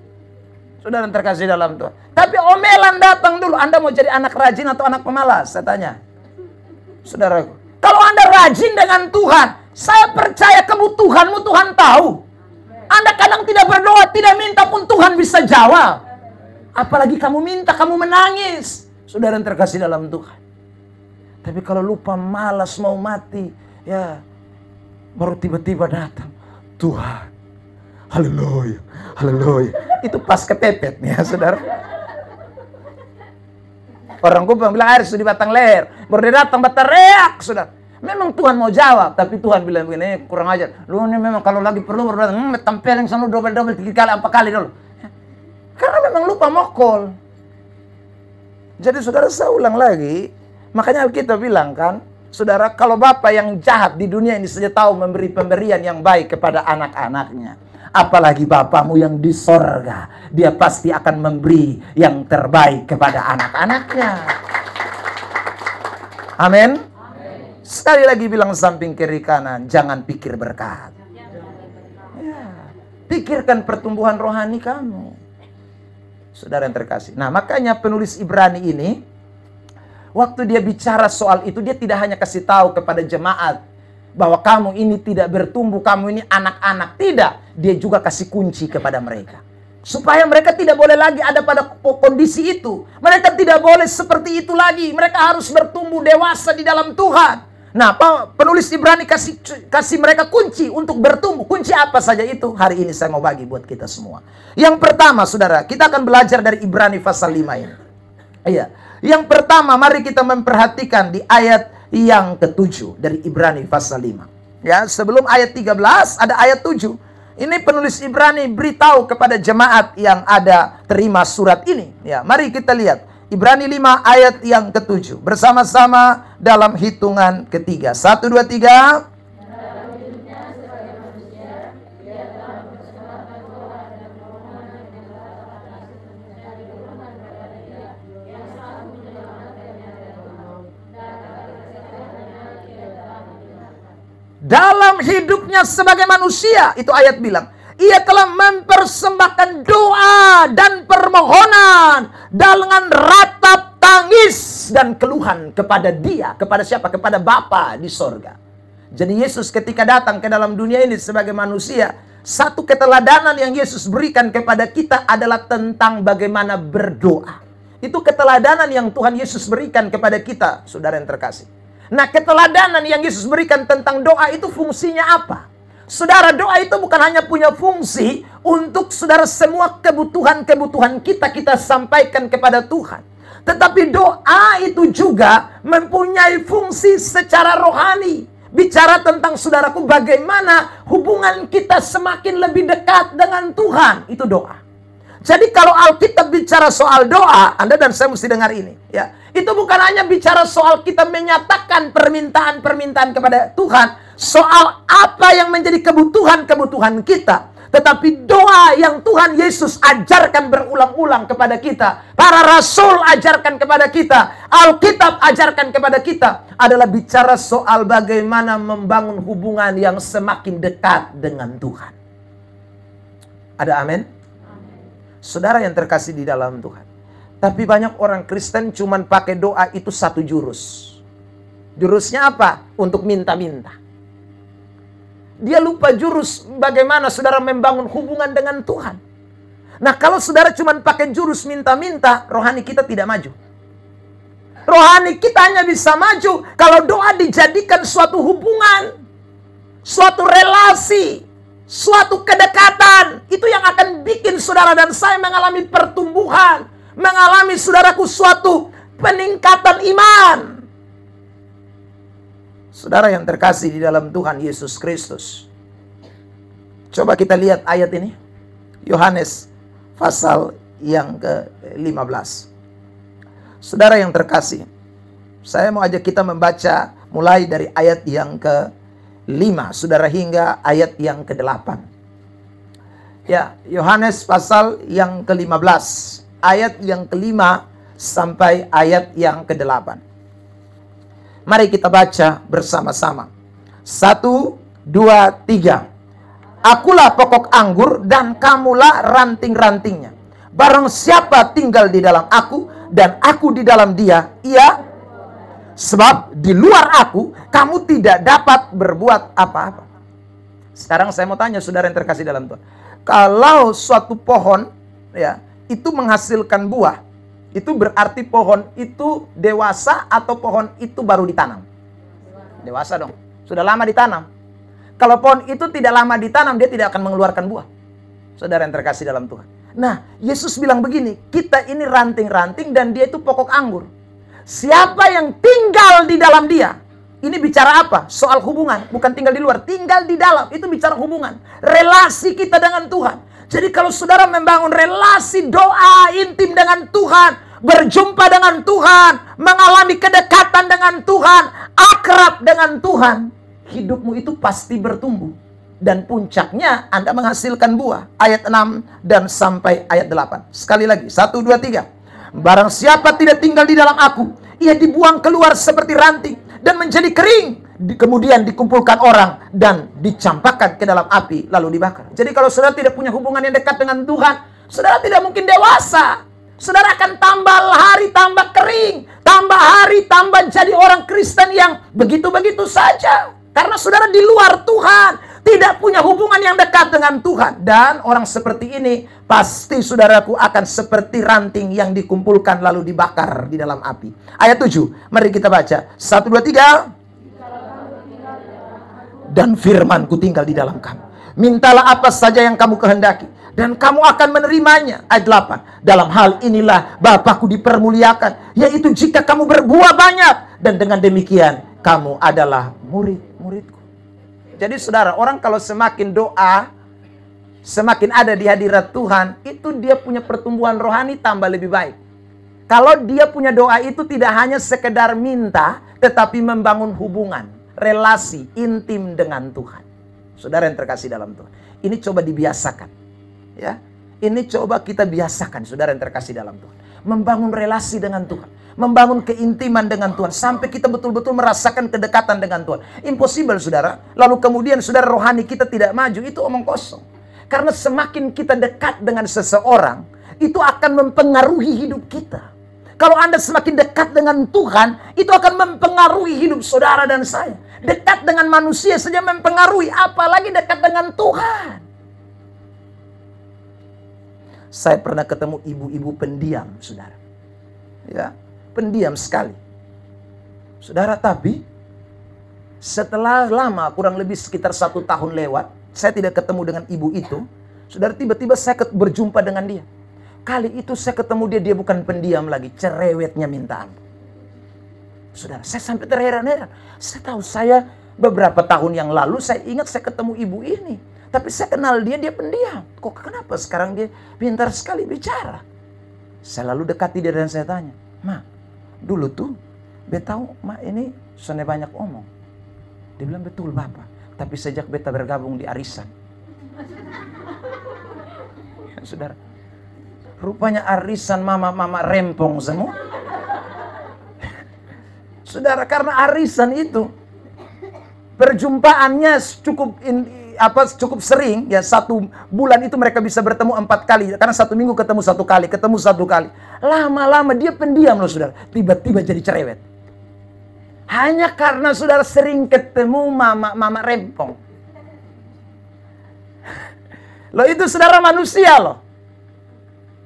Saudara yang terkasih dalam Tuhan. Tapi omelan datang dulu. Anda mau jadi anak rajin atau anak pemalas? Saya tanya. Saudara, kalau Anda rajin dengan Tuhan, saya percaya kebutuhanmu Tuhan tahu. Anda kadang tidak berdoa, tidak minta pun Tuhan bisa jawab. Apalagi kamu minta, kamu menangis. Saudara yang terkasih dalam Tuhan. Tapi kalau lupa malas mau mati, ya baru tiba-tiba datang Tuhan. Haleluya, haleluya. Itu pas kepepet nih ya saudara. Orang Kupang bilang air sudah di batang leher. Baru dia datang reak saudara. Memang Tuhan mau jawab, tapi Tuhan bilang begini, kurang ajar. Lu ini memang kalau lagi perlu baru datang, tampelin sana double-double 3 kali, 4 kali dulu. Karena memang lupa mokol. Jadi saudara saya ulang lagi, makanya kita bilang kan, saudara, kalau Bapak yang jahat di dunia ini saja tahu memberi pemberian yang baik kepada anak-anaknya. apalagi Bapamu yang di sorga. Dia pasti akan memberi yang terbaik kepada anak-anaknya. Amin. Sekali lagi bilang samping kiri kanan, jangan pikir berkat. Ya, pikirkan pertumbuhan rohani kamu. Saudara yang terkasih. Nah, makanya penulis Ibrani ini, waktu dia bicara soal itu, dia tidak hanya kasih tahu kepada jemaat bahwa kamu ini tidak bertumbuh, kamu ini anak-anak. Tidak. Dia juga kasih kunci kepada mereka. Supaya mereka tidak boleh lagi ada pada kondisi itu. Mereka tidak boleh seperti itu lagi. Mereka harus bertumbuh dewasa di dalam Tuhan. Nah, penulis Ibrani kasih mereka kunci untuk bertumbuh. Kunci apa saja itu? Hari ini saya mau bagi buat kita semua. Yang pertama, saudara, kita akan belajar dari Ibrani pasal 5 ini. Iya. Yang pertama, mari kita memperhatikan di ayat yang ke-7 dari Ibrani pasal 5. Ya, sebelum ayat 13 ada ayat 7. Ini penulis Ibrani beritahu kepada jemaat yang ada terima surat ini. Ya, mari kita lihat. Ibrani 5 ayat yang ke-7. Bersama-sama dalam hitungan ketiga. 1, 2, 3. Dalam hidupnya sebagai manusia, itu ayat bilang, ia telah mempersembahkan doa dan permohonan dengan ratap tangis dan keluhan kepada Dia. Kepada siapa? Kepada Bapa di sorga. Jadi Yesus ketika datang ke dalam dunia ini sebagai manusia, satu keteladanan yang Yesus berikan kepada kita adalah tentang bagaimana berdoa. Itu keteladanan yang Tuhan Yesus berikan kepada kita, saudara yang terkasih. Nah, keteladanan yang Yesus berikan tentang doa itu fungsinya apa? Saudara, doa itu bukan hanya punya fungsi untuk saudara semua kebutuhan-kebutuhan kita sampaikan kepada Tuhan. Tetapi doa itu juga mempunyai fungsi secara rohani. Bicara tentang saudaraku bagaimana hubungan kita semakin lebih dekat dengan Tuhan. Itu doa. Jadi kalau Alkitab bicara soal doa, Anda dan saya mesti dengar ini. Ya, itu bukan hanya bicara soal kita menyatakan permintaan-permintaan kepada Tuhan. Soal apa yang menjadi kebutuhan-kebutuhan kita. Tetapi doa yang Tuhan Yesus ajarkan berulang-ulang kepada kita. Para rasul ajarkan kepada kita. Alkitab ajarkan kepada kita. Adalah bicara soal bagaimana membangun hubungan yang semakin dekat dengan Tuhan. Ada amin? Saudara yang terkasih di dalam Tuhan. Tapi banyak orang Kristen cuman pakai doa itu satu jurus. Jurusnya apa? Untuk minta-minta. Dia lupa jurus bagaimana saudara membangun hubungan dengan Tuhan. Nah, kalau saudara cuman pakai jurus minta-minta, rohani kita tidak maju. Rohani kita hanya bisa maju kalau doa dijadikan suatu hubungan, suatu relasi, suatu kedekatan. Itu yang akan bikin saudara dan saya mengalami pertumbuhan, mengalami saudaraku suatu peningkatan iman. Saudara yang terkasih di dalam Tuhan Yesus Kristus. Coba kita lihat ayat ini. Yohanes pasal yang ke-15. Saudara yang terkasih, saya mau ajak kita membaca mulai dari ayat yang ke-5, saudara, hingga ayat yang ke-8. Ya, Yohanes pasal yang ke-15, ayat yang ke-5 sampai ayat yang ke-8. Mari kita baca bersama-sama. 1, 2, 3. Akulah pokok anggur dan kamulah ranting-rantingnya. Barang siapa tinggal di dalam aku dan aku di dalam dia, ia, sebab di luar aku kamu tidak dapat berbuat apa-apa. Sekarang saya mau tanya saudara yang terkasih dalam Tuhan. Kalau suatu pohon ya itu menghasilkan buah, itu berarti pohon itu dewasa atau pohon itu baru ditanam? Dewasa dong. Sudah lama ditanam. Kalau pohon itu tidak lama ditanam, dia tidak akan mengeluarkan buah. Saudara yang terkasih dalam Tuhan. Nah, Yesus bilang begini, kita ini ranting-ranting dan dia itu pokok anggur. Siapa yang tinggal di dalam dia? Ini bicara apa? Soal hubungan. Bukan tinggal di luar, tinggal di dalam. Itu bicara hubungan. Relasi kita dengan Tuhan. Jadi kalau saudara membangun relasi doa intim dengan Tuhan, berjumpa dengan Tuhan, mengalami kedekatan dengan Tuhan, akrab dengan Tuhan, hidupmu itu pasti bertumbuh. dan puncaknya Anda menghasilkan buah. Ayat 6 dan sampai ayat 8. Sekali lagi, 1, 2, 3. Barang siapa tidak tinggal di dalam aku, ia dibuang keluar seperti ranting dan menjadi kering. Kemudian dikumpulkan orang dan dicampakkan ke dalam api lalu dibakar. Jadi kalau saudara tidak punya hubungan yang dekat dengan Tuhan, saudara tidak mungkin dewasa. Saudara akan tambah hari tambah kering, tambah hari tambah jadi orang Kristen yang begitu-begitu saja. Karena saudara di luar Tuhan, tidak punya hubungan yang dekat dengan Tuhan. Dan orang seperti ini pasti saudaraku akan seperti ranting yang dikumpulkan lalu dibakar di dalam api. Ayat 7, mari kita baca. 1, 2, 3. Dan firman-Ku tinggal di dalam kamu. Mintalah apa saja yang kamu kehendaki, dan kamu akan menerimanya. Ayat 8. Dalam hal inilah Bapa-Ku dipermuliakan, yaitu jika kamu berbuah banyak, dan dengan demikian kamu adalah murid-murid-Ku. Jadi saudara, orang kalau semakin doa, semakin ada di hadirat Tuhan, itu dia punya pertumbuhan rohani tambah lebih baik. Kalau dia punya doa itu tidak hanya sekedar minta, tetapi membangun hubungan, relasi intim dengan Tuhan. Saudara yang terkasih dalam Tuhan, ini coba dibiasakan, ya. Ini coba kita biasakan, saudara yang terkasih dalam Tuhan, membangun relasi dengan Tuhan, membangun keintiman dengan Tuhan, sampai kita betul-betul merasakan kedekatan dengan Tuhan. Impossible, saudara. Lalu kemudian saudara rohani kita tidak maju, itu omong kosong. Karena semakin kita dekat dengan seseorang, itu akan mempengaruhi hidup kita. Kalau Anda semakin dekat dengan Tuhan, itu akan mempengaruhi hidup saudara dan saya. Dekat dengan manusia saja mempengaruhi, apalagi dekat dengan Tuhan. Saya pernah ketemu ibu-ibu pendiam, saudara. Ya, pendiam sekali. Saudara, tapi setelah lama, kurang lebih sekitar 1 tahun lewat, saya tidak ketemu dengan ibu itu. Saudara, tiba-tiba saya berjumpa dengan dia. Kali itu saya ketemu dia bukan pendiam lagi, cerewetnya minta ampun. Saudara, saya sampai terheran-heran. Saya tahu saya beberapa tahun yang lalu, saya ingat saya ketemu ibu ini. Tapi saya kenal dia pendiam. Kok kenapa sekarang dia pintar sekali bicara? Saya lalu dekati dia dan saya tanya, "Ma, dulu tuh, beta tahu, Ma ini soalnya banyak omong." Dia bilang, "Betul Bapak, tapi sejak beta bergabung di arisan." Ya, saudara, rupanya arisan mama-mama rempong semua. Saudara, karena arisan itu perjumpaannya cukup sering, ya 1 bulan itu mereka bisa bertemu 4 kali, karena 1 minggu ketemu 1 kali, ketemu 1 kali. Lama-lama dia pendiam loh saudara, tiba-tiba jadi cerewet. Hanya karena saudara sering ketemu mama rempong. Loh itu saudara manusia loh.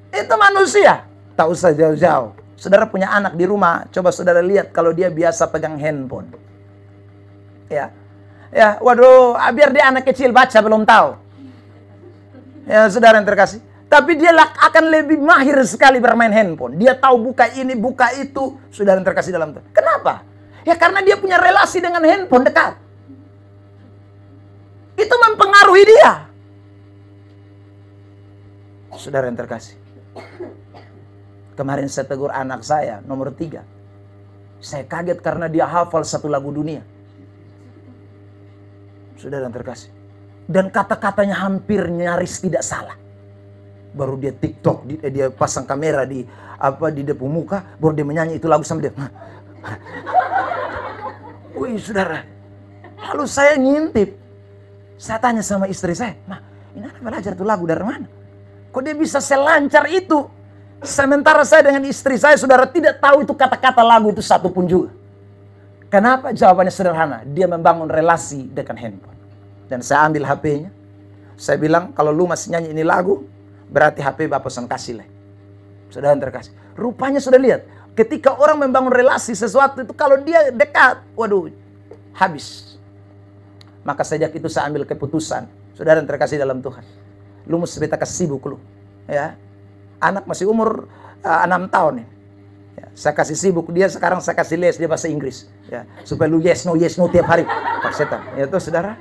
Itu manusia. Tak usah jauh-jauh. Saudara punya anak di rumah, coba saudara lihat kalau dia biasa pegang handphone. Ya. Ya, waduh, biar dia anak kecil baca belum tahu. Ya, saudara yang terkasih. Tapi dia akan lebih mahir sekali bermain handphone. Dia tahu buka ini, buka itu. Saudara yang terkasih dalam Tuhan. Kenapa? Ya karena dia punya relasi dengan handphone dekat. Itu mempengaruhi dia. Saudara yang terkasih. Kemarin saya tegur anak saya, nomor 3. Saya kaget karena dia hafal 1 lagu dunia. Saudara yang terkasih. Dan kata-katanya hampir nyaris tidak salah. Baru dia TikTok, dia pasang kamera di depan muka, baru dia menyanyi itu lagu sampai dia. Wih saudara. Lalu saya ngintip. Saya tanya sama istri saya, "Ma, ini anak belajar tuh lagu dari mana? Kok dia bisa selancar itu?" Sementara saya dengan istri saya, saudara, tidak tahu itu kata-kata lagu itu satu pun juga. Kenapa? Jawabannya sederhana. Dia membangun relasi dengan handphone. Dan saya ambil HP-nya. Saya bilang, kalau lu masih nyanyi ini lagu, berarti HP Bapak pesan kasih lah. Saudara yang terkasih. Rupanya sudah lihat. Ketika orang membangun relasi sesuatu itu, kalau dia dekat, waduh, habis. Maka sejak itu saya ambil keputusan. Saudara yang terkasih dalam Tuhan. Lu mesti beta kasih sibuk lu. Ya. Anak masih umur 6 tahun nih. Ya, saya kasih sibuk dia, sekarang saya kasih les dia bahasa Inggris. Ya, supaya lu yes no tiap hari. Pak setan. Ya itu saudara.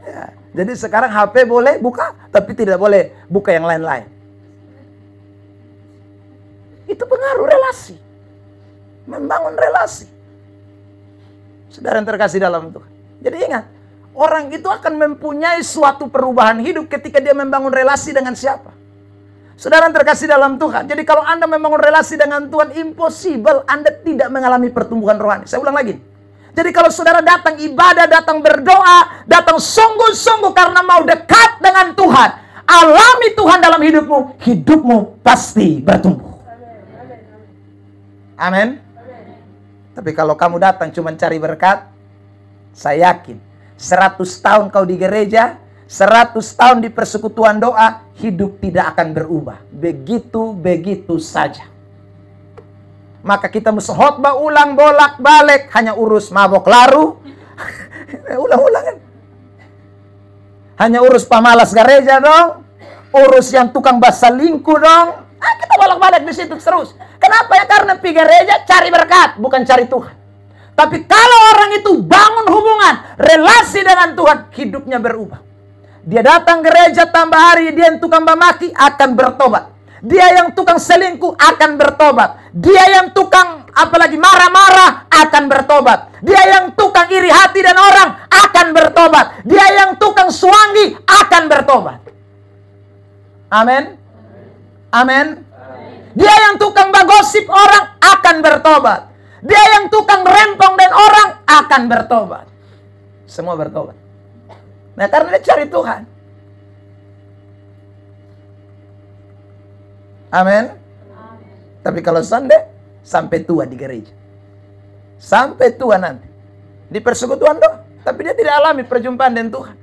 Ya, jadi sekarang HP boleh buka, tapi tidak boleh buka yang lain-lain. Itu pengaruh relasi. Membangun relasi. Saudara yang terkasih dalam Tuhan. Jadi ingat, Orang itu akan mempunyai suatu perubahan hidup ketika dia membangun relasi dengan siapa? Saudara yang terkasih dalam Tuhan. Jadi kalau Anda membangun relasi dengan Tuhan, impossible Anda tidak mengalami pertumbuhan rohani. Saya ulang lagi. Jadi kalau saudara datang ibadah, datang berdoa, datang sungguh-sungguh karena mau dekat dengan Tuhan, alami Tuhan dalam hidupmu, hidupmu pasti bertumbuh. Amin. Tapi kalau kamu datang cuma cari berkat, saya yakin 100 tahun kau di gereja, 100 tahun di persekutuan doa, hidup tidak akan berubah. Begitu-begitu saja. Maka kita mesti khotbah ulang bolak-balik, hanya urus mabok laru. Ulang-ulang kan. Hanya urus pamalas gereja dong. Urus yang tukang basalingku dong. Kita bolak-balik di situ terus. Kenapa ya? Karena pergi gereja cari berkat, bukan cari Tuhan. Tapi kalau orang itu bangun hubungan, relasi dengan Tuhan, hidupnya berubah. Dia datang gereja tambah hari, dia yang tukang memaki akan bertobat. Dia yang tukang selingkuh akan bertobat. Dia yang tukang apalagi marah-marah akan bertobat. Dia yang tukang iri hati dan orang akan bertobat. Dia yang tukang suangi akan bertobat. Amin. Amin. Dia yang tukang bagosip orang akan bertobat. Dia yang tukang rempong dan orang akan bertobat. Semua bertobat. Nah, karena dia cari Tuhan. Amin. Tapi kalau sampai tua di gereja. Sampai tua nanti. Di persekutuan doa. Tapi dia tidak alami perjumpaan dengan Tuhan.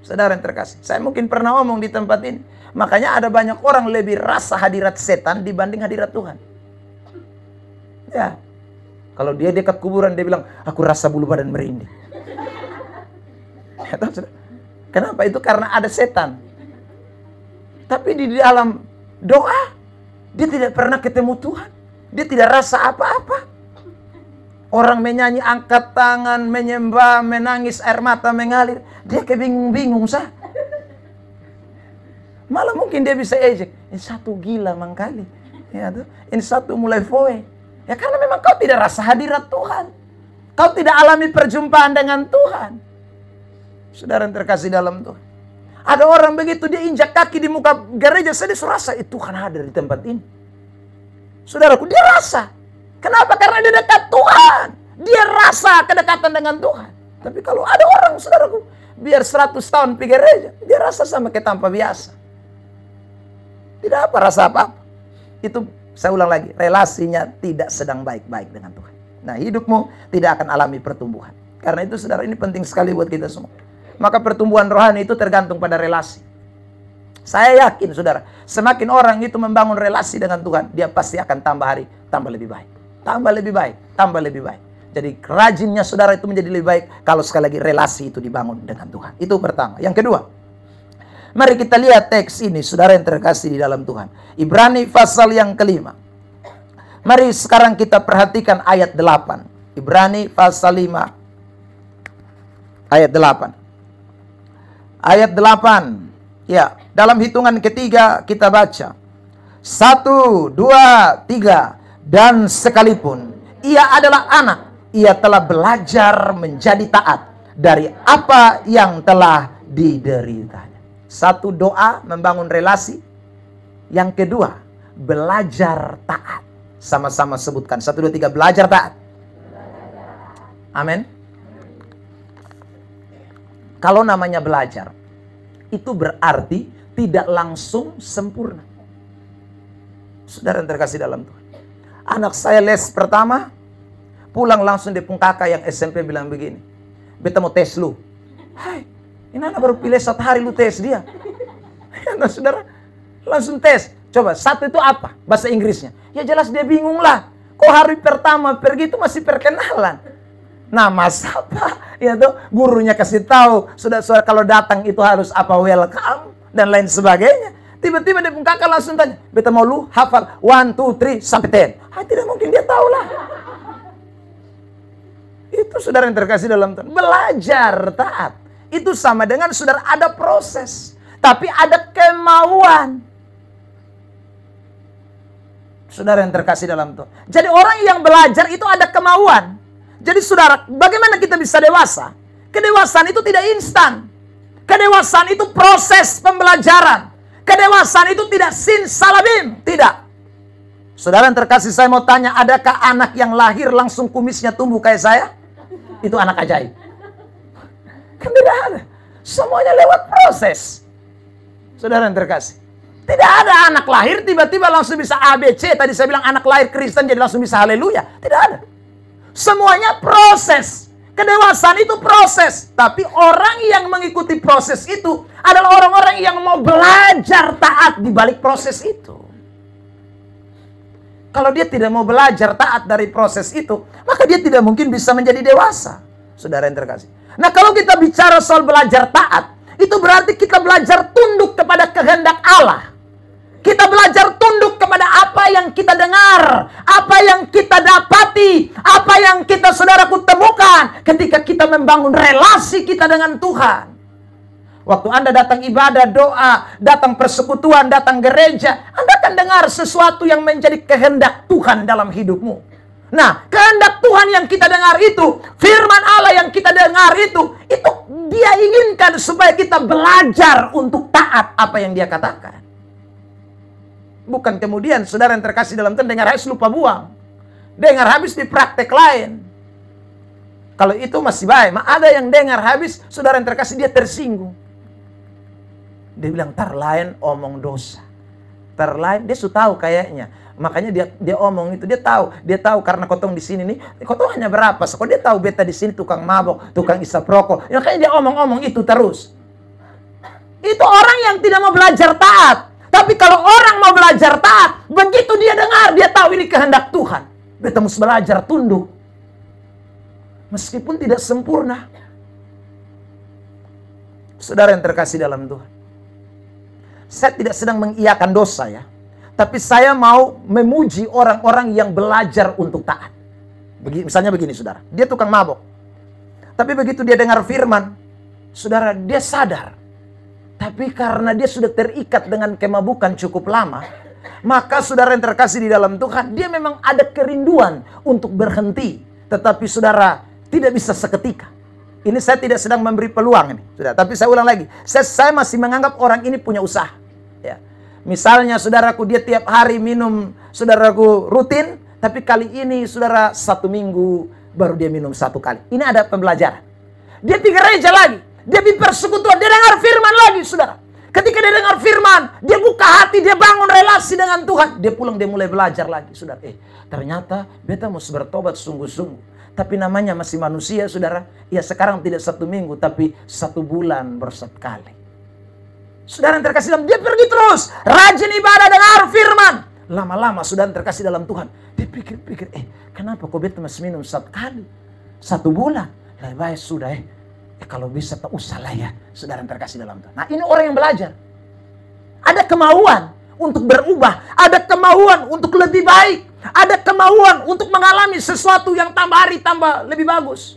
Saudara yang terkasih. Saya mungkin pernah ngomong di tempat ini. Makanya ada banyak orang lebih rasa hadirat setan dibanding hadirat Tuhan. Ya, kalau dia dekat kuburan dia bilang, aku rasa bulu badan merinding. Kenapa? Itu karena ada setan. Tapi di dalam doa dia tidak pernah ketemu Tuhan. Dia tidak rasa apa-apa. Orang menyanyi, angkat tangan, menyembah, menangis, air mata mengalir, dia kebingung-bingung sah. Malah mungkin dia bisa ejek, ini satu gila mangkali, ya tuh, ini satu mulai foe. Ya karena memang kau tidak rasa hadirat Tuhan. Kau tidak alami perjumpaan dengan Tuhan. Saudara yang terkasih dalam Tuhan. Ada orang begitu, dia injak kaki di muka gereja, saya rasa, Tuhan hadir di tempat ini. Saudaraku, dia rasa. Kenapa? Karena dia dekat Tuhan. Dia rasa kedekatan dengan Tuhan. Tapi kalau ada orang, saudaraku, biar 100 tahun pergi gereja, dia rasa sama kayak tanpa biasa. Tidak apa, rasa apa-apa. Itu saya ulang lagi, relasinya tidak sedang baik-baik dengan Tuhan. Nah, hidupmu tidak akan alami pertumbuhan. Karena itu saudara, ini penting sekali buat kita semua. Maka pertumbuhan rohani itu tergantung pada relasi. Saya yakin saudara, semakin orang itu membangun relasi dengan Tuhan, dia pasti akan tambah hari, tambah lebih baik. Tambah lebih baik, tambah lebih baik. Jadi rajinnya saudara itu menjadi lebih baik kalau sekali lagi relasi itu dibangun dengan Tuhan. Itu pertama. Yang kedua, mari kita lihat teks ini, saudara yang terkasih di dalam Tuhan. Ibrani pasal yang kelima. Mari sekarang kita perhatikan ayat 8. Ibrani pasal 5. Ayat 8. Ayat 8. Ya, dalam hitungan ketiga kita baca. 1, 2, 3. Dan sekalipun ia adalah anak, ia telah belajar menjadi taat dari apa yang telah dideritanya. Satu, doa membangun relasi. Yang kedua, belajar taat. Sama-sama sebutkan. 1, 2, 3, belajar taat. Amin. Kalau namanya belajar, itu berarti tidak langsung sempurna. Saudara yang terkasih dalam Tuhan. Anak saya les pertama, pulang langsung di kakak yang SMP bilang begini, beta mau tes lu. Hai, ini anak baru pilih 1 hari lu tes dia. Nah saudara, langsung tes. Coba, 1 itu apa? Bahasa Inggrisnya. Ya jelas dia bingung lah. Kok hari pertama pergi itu masih perkenalan. Nama siapa? Ya tuh, gurunya kasih tahu. Saudara-saudara kalau datang itu harus apa, welcome dan lain sebagainya. Tiba-tiba dia kakak langsung tanya, beta mau lu hafal 1, 2, 3 sampai 10. Tidak mungkin dia tahu lah. Itu saudara yang terkasih dalam Tuhan. Belajar taat. Itu sama dengan saudara ada proses. Tapi ada kemauan. Saudara yang terkasih dalam Tuhan. Jadi orang yang belajar itu ada kemauan. Jadi saudara, bagaimana kita bisa dewasa? kedewasaan itu tidak instan. Kedewasaan itu proses pembelajaran. Kedewasaan itu tidak simsalabim. Tidak. Saudara yang terkasih, saya mau tanya, adakah anak yang lahir langsung kumisnya tumbuh kayak saya? Itu anak ajaib. Kan tidak ada. Semuanya lewat proses. Saudara yang terkasih, tidak ada anak lahir tiba-tiba langsung bisa ABC. Tadi saya bilang anak lahir Kristen jadi langsung bisa haleluya. Tidak ada. Semuanya proses. Kedewasaan itu proses. Tapi orang yang mengikuti proses itu adalah orang-orang yang mau belajar taat di balik proses itu. Kalau dia tidak mau belajar taat dari proses itu, maka dia tidak mungkin bisa menjadi dewasa. Saudara yang terkasih. Nah, kalau kita bicara soal belajar taat, itu berarti kita belajar tunduk kepada kehendak Allah. Kita belajar tunduk kepada apa yang kita dengar, apa yang kita dapati, apa yang kita, saudaraku, temukan ketika kita membangun relasi kita dengan Tuhan. Waktu Anda datang ibadah, doa, datang persekutuan, datang gereja, Anda akan dengar sesuatu yang menjadi kehendak Tuhan dalam hidupmu. Nah, kehendak Tuhan yang kita dengar itu, firman Allah yang kita dengar itu Dia inginkan supaya kita belajar untuk taat apa yang Dia katakan. Bukan kemudian saudara yang terkasih dalam Tuhan dengar habis lupa buang. Dengar habis di praktek lain. Kalau itu masih baik. Ada yang dengar habis, saudara yang terkasih dia tersinggung. Dia bilang, tar lain omong dosa. Tar lain, dia sudah tahu kayaknya. Makanya dia omong itu, dia tahu karena kotong di sini nih, kotong hanya berapa? Kok dia tahu beta di sini tukang mabok, tukang isap rokok. Ya, makanya dia omong-omong itu terus. Itu orang yang tidak mau belajar taat. Tapi kalau orang mau belajar taat, begitu dia dengar, dia tahu ini kehendak Tuhan. Beta mesti belajar tunduk. Meskipun tidak sempurna. Saudara yang terkasih dalam Tuhan. Saya tidak sedang mengiyakan dosa ya. Tapi saya mau memuji orang-orang yang belajar untuk taat. Misalnya begini saudara. Dia tukang mabok. Tapi begitu dia dengar firman, saudara, dia sadar. Tapi karena dia sudah terikat dengan kemabukan cukup lama, maka saudara yang terkasih di dalam Tuhan, dia memang ada kerinduan untuk berhenti. Tetapi saudara, tidak bisa seketika. Ini saya tidak sedang memberi peluang ini, saudara. Tapi saya ulang lagi, saya masih menganggap orang ini punya usaha. Ya. Misalnya saudaraku, dia tiap hari minum, saudaraku, rutin. Tapi kali ini saudara 1 minggu baru dia minum 1 kali. Ini ada pembelajaran. Dia pergi gereja lagi. Dia di persekutuan, dia dengar firman lagi, saudara. Ketika dia dengar firman, dia buka hati, dia bangun relasi dengan Tuhan. Dia pulang, dia mulai belajar lagi, saudara. Ternyata beta mesti bertobat sungguh-sungguh. Tapi namanya masih manusia, saudara. Ya sekarang tidak 1 minggu, tapi 1 bulan bersekali. Saudara yang terkasih dalam, dia pergi terus. Rajin ibadah, dengar firman. Lama-lama saudara yang terkasih dalam Tuhan. Dia pikir-pikir, kenapa kok beta masih minum 1 kali? 1 bulan. Lebih baik sudah kalau bisa tak usah lah ya, saudara yang terkasih dalam Tuhan. Nah, ini orang yang belajar. Ada kemauan untuk berubah, ada kemauan untuk lebih baik, ada kemauan untuk mengalami sesuatu yang tambah hari tambah lebih bagus.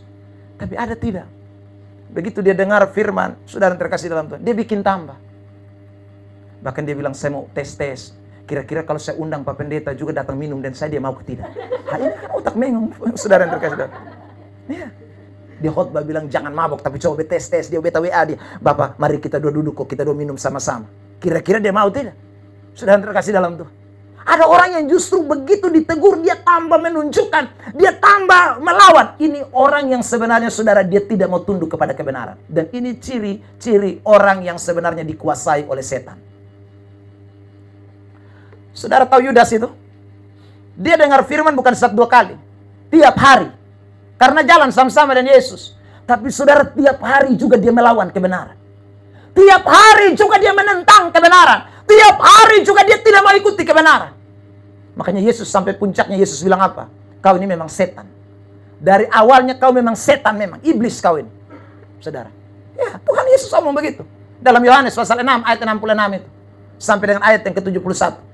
Tapi ada tidak. Begitu dia dengar firman, saudara yang terkasih dalam Tuhan, dia bikin tambah. Bahkan dia bilang, saya mau tes. Kira-kira kalau saya undang Pak Pendeta juga datang minum dan saya, dia mau ke tidak. Ini kan otak mengung, saudara yang terkasih dalam Tuhan. Iya. Dia khotbah bilang jangan mabok, tapi coba tes, dia beta WA dia. Bapak, mari kita duduk kok, kita minum sama-sama. Kira-kira dia mau tidak? Sudah terkasih dalam Tuhan. Ada orang yang justru begitu ditegur, dia tambah menunjukkan, dia tambah melawan. Ini orang yang sebenarnya saudara, dia tidak mau tunduk kepada kebenaran. Dan ini ciri-ciri orang yang sebenarnya dikuasai oleh setan. Saudara tahu Yudas itu? Dia dengar firman bukan 1-2 kali. Tiap hari. Karena jalan sama-sama dengan Yesus. Tapi saudara, tiap hari juga dia melawan kebenaran. Tiap hari juga dia menentang kebenaran. Tiap hari juga dia tidak mau ikuti kebenaran. Makanya Yesus sampai puncaknya, Yesus bilang apa? Kau ini memang setan. Dari awalnya kau memang setan, memang iblis kau ini. Saudara. Ya, Tuhan Yesus ngomong begitu. Dalam Yohanes pasal 6 ayat 66 itu. Sampai dengan ayat yang ke-71.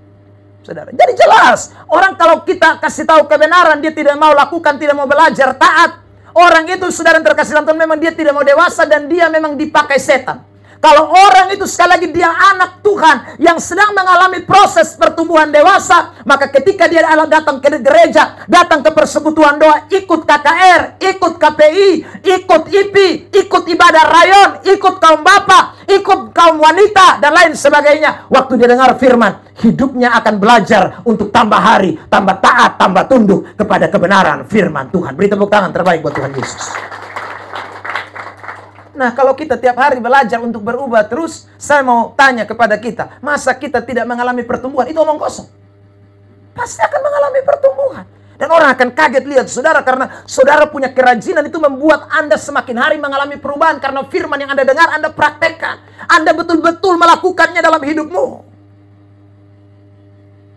Saudara. Jadi jelas, orang kalau kita kasih tahu kebenaran, dia tidak mau lakukan, tidak mau belajar taat. Orang itu saudara yang terkasih dalam Tuhan, memang dia tidak mau dewasa dan dia memang dipakai setan. Kalau orang itu sekali lagi dia anak Tuhan yang sedang mengalami proses pertumbuhan dewasa, maka ketika dia datang ke gereja, datang ke persekutuan doa, ikut KKR, ikut KPI, ikut IP, ikut ibadah rayon, ikut kaum bapak, ikut kaum wanita, dan lain sebagainya. Waktu dia dengar firman, hidupnya akan belajar untuk tambah hari, tambah taat, tambah tunduk kepada kebenaran firman Tuhan. Beri tepuk tangan terbaik buat Tuhan Yesus. Nah, kalau kita tiap hari belajar untuk berubah terus, saya mau tanya kepada kita, masa kita tidak mengalami pertumbuhan? Itu omong kosong. Pasti akan mengalami pertumbuhan. Dan orang akan kaget lihat saudara, karena saudara punya kerajinan itu membuat Anda semakin hari mengalami perubahan. Karena firman yang Anda dengar, Anda praktekkan. Anda betul-betul melakukannya dalam hidupmu.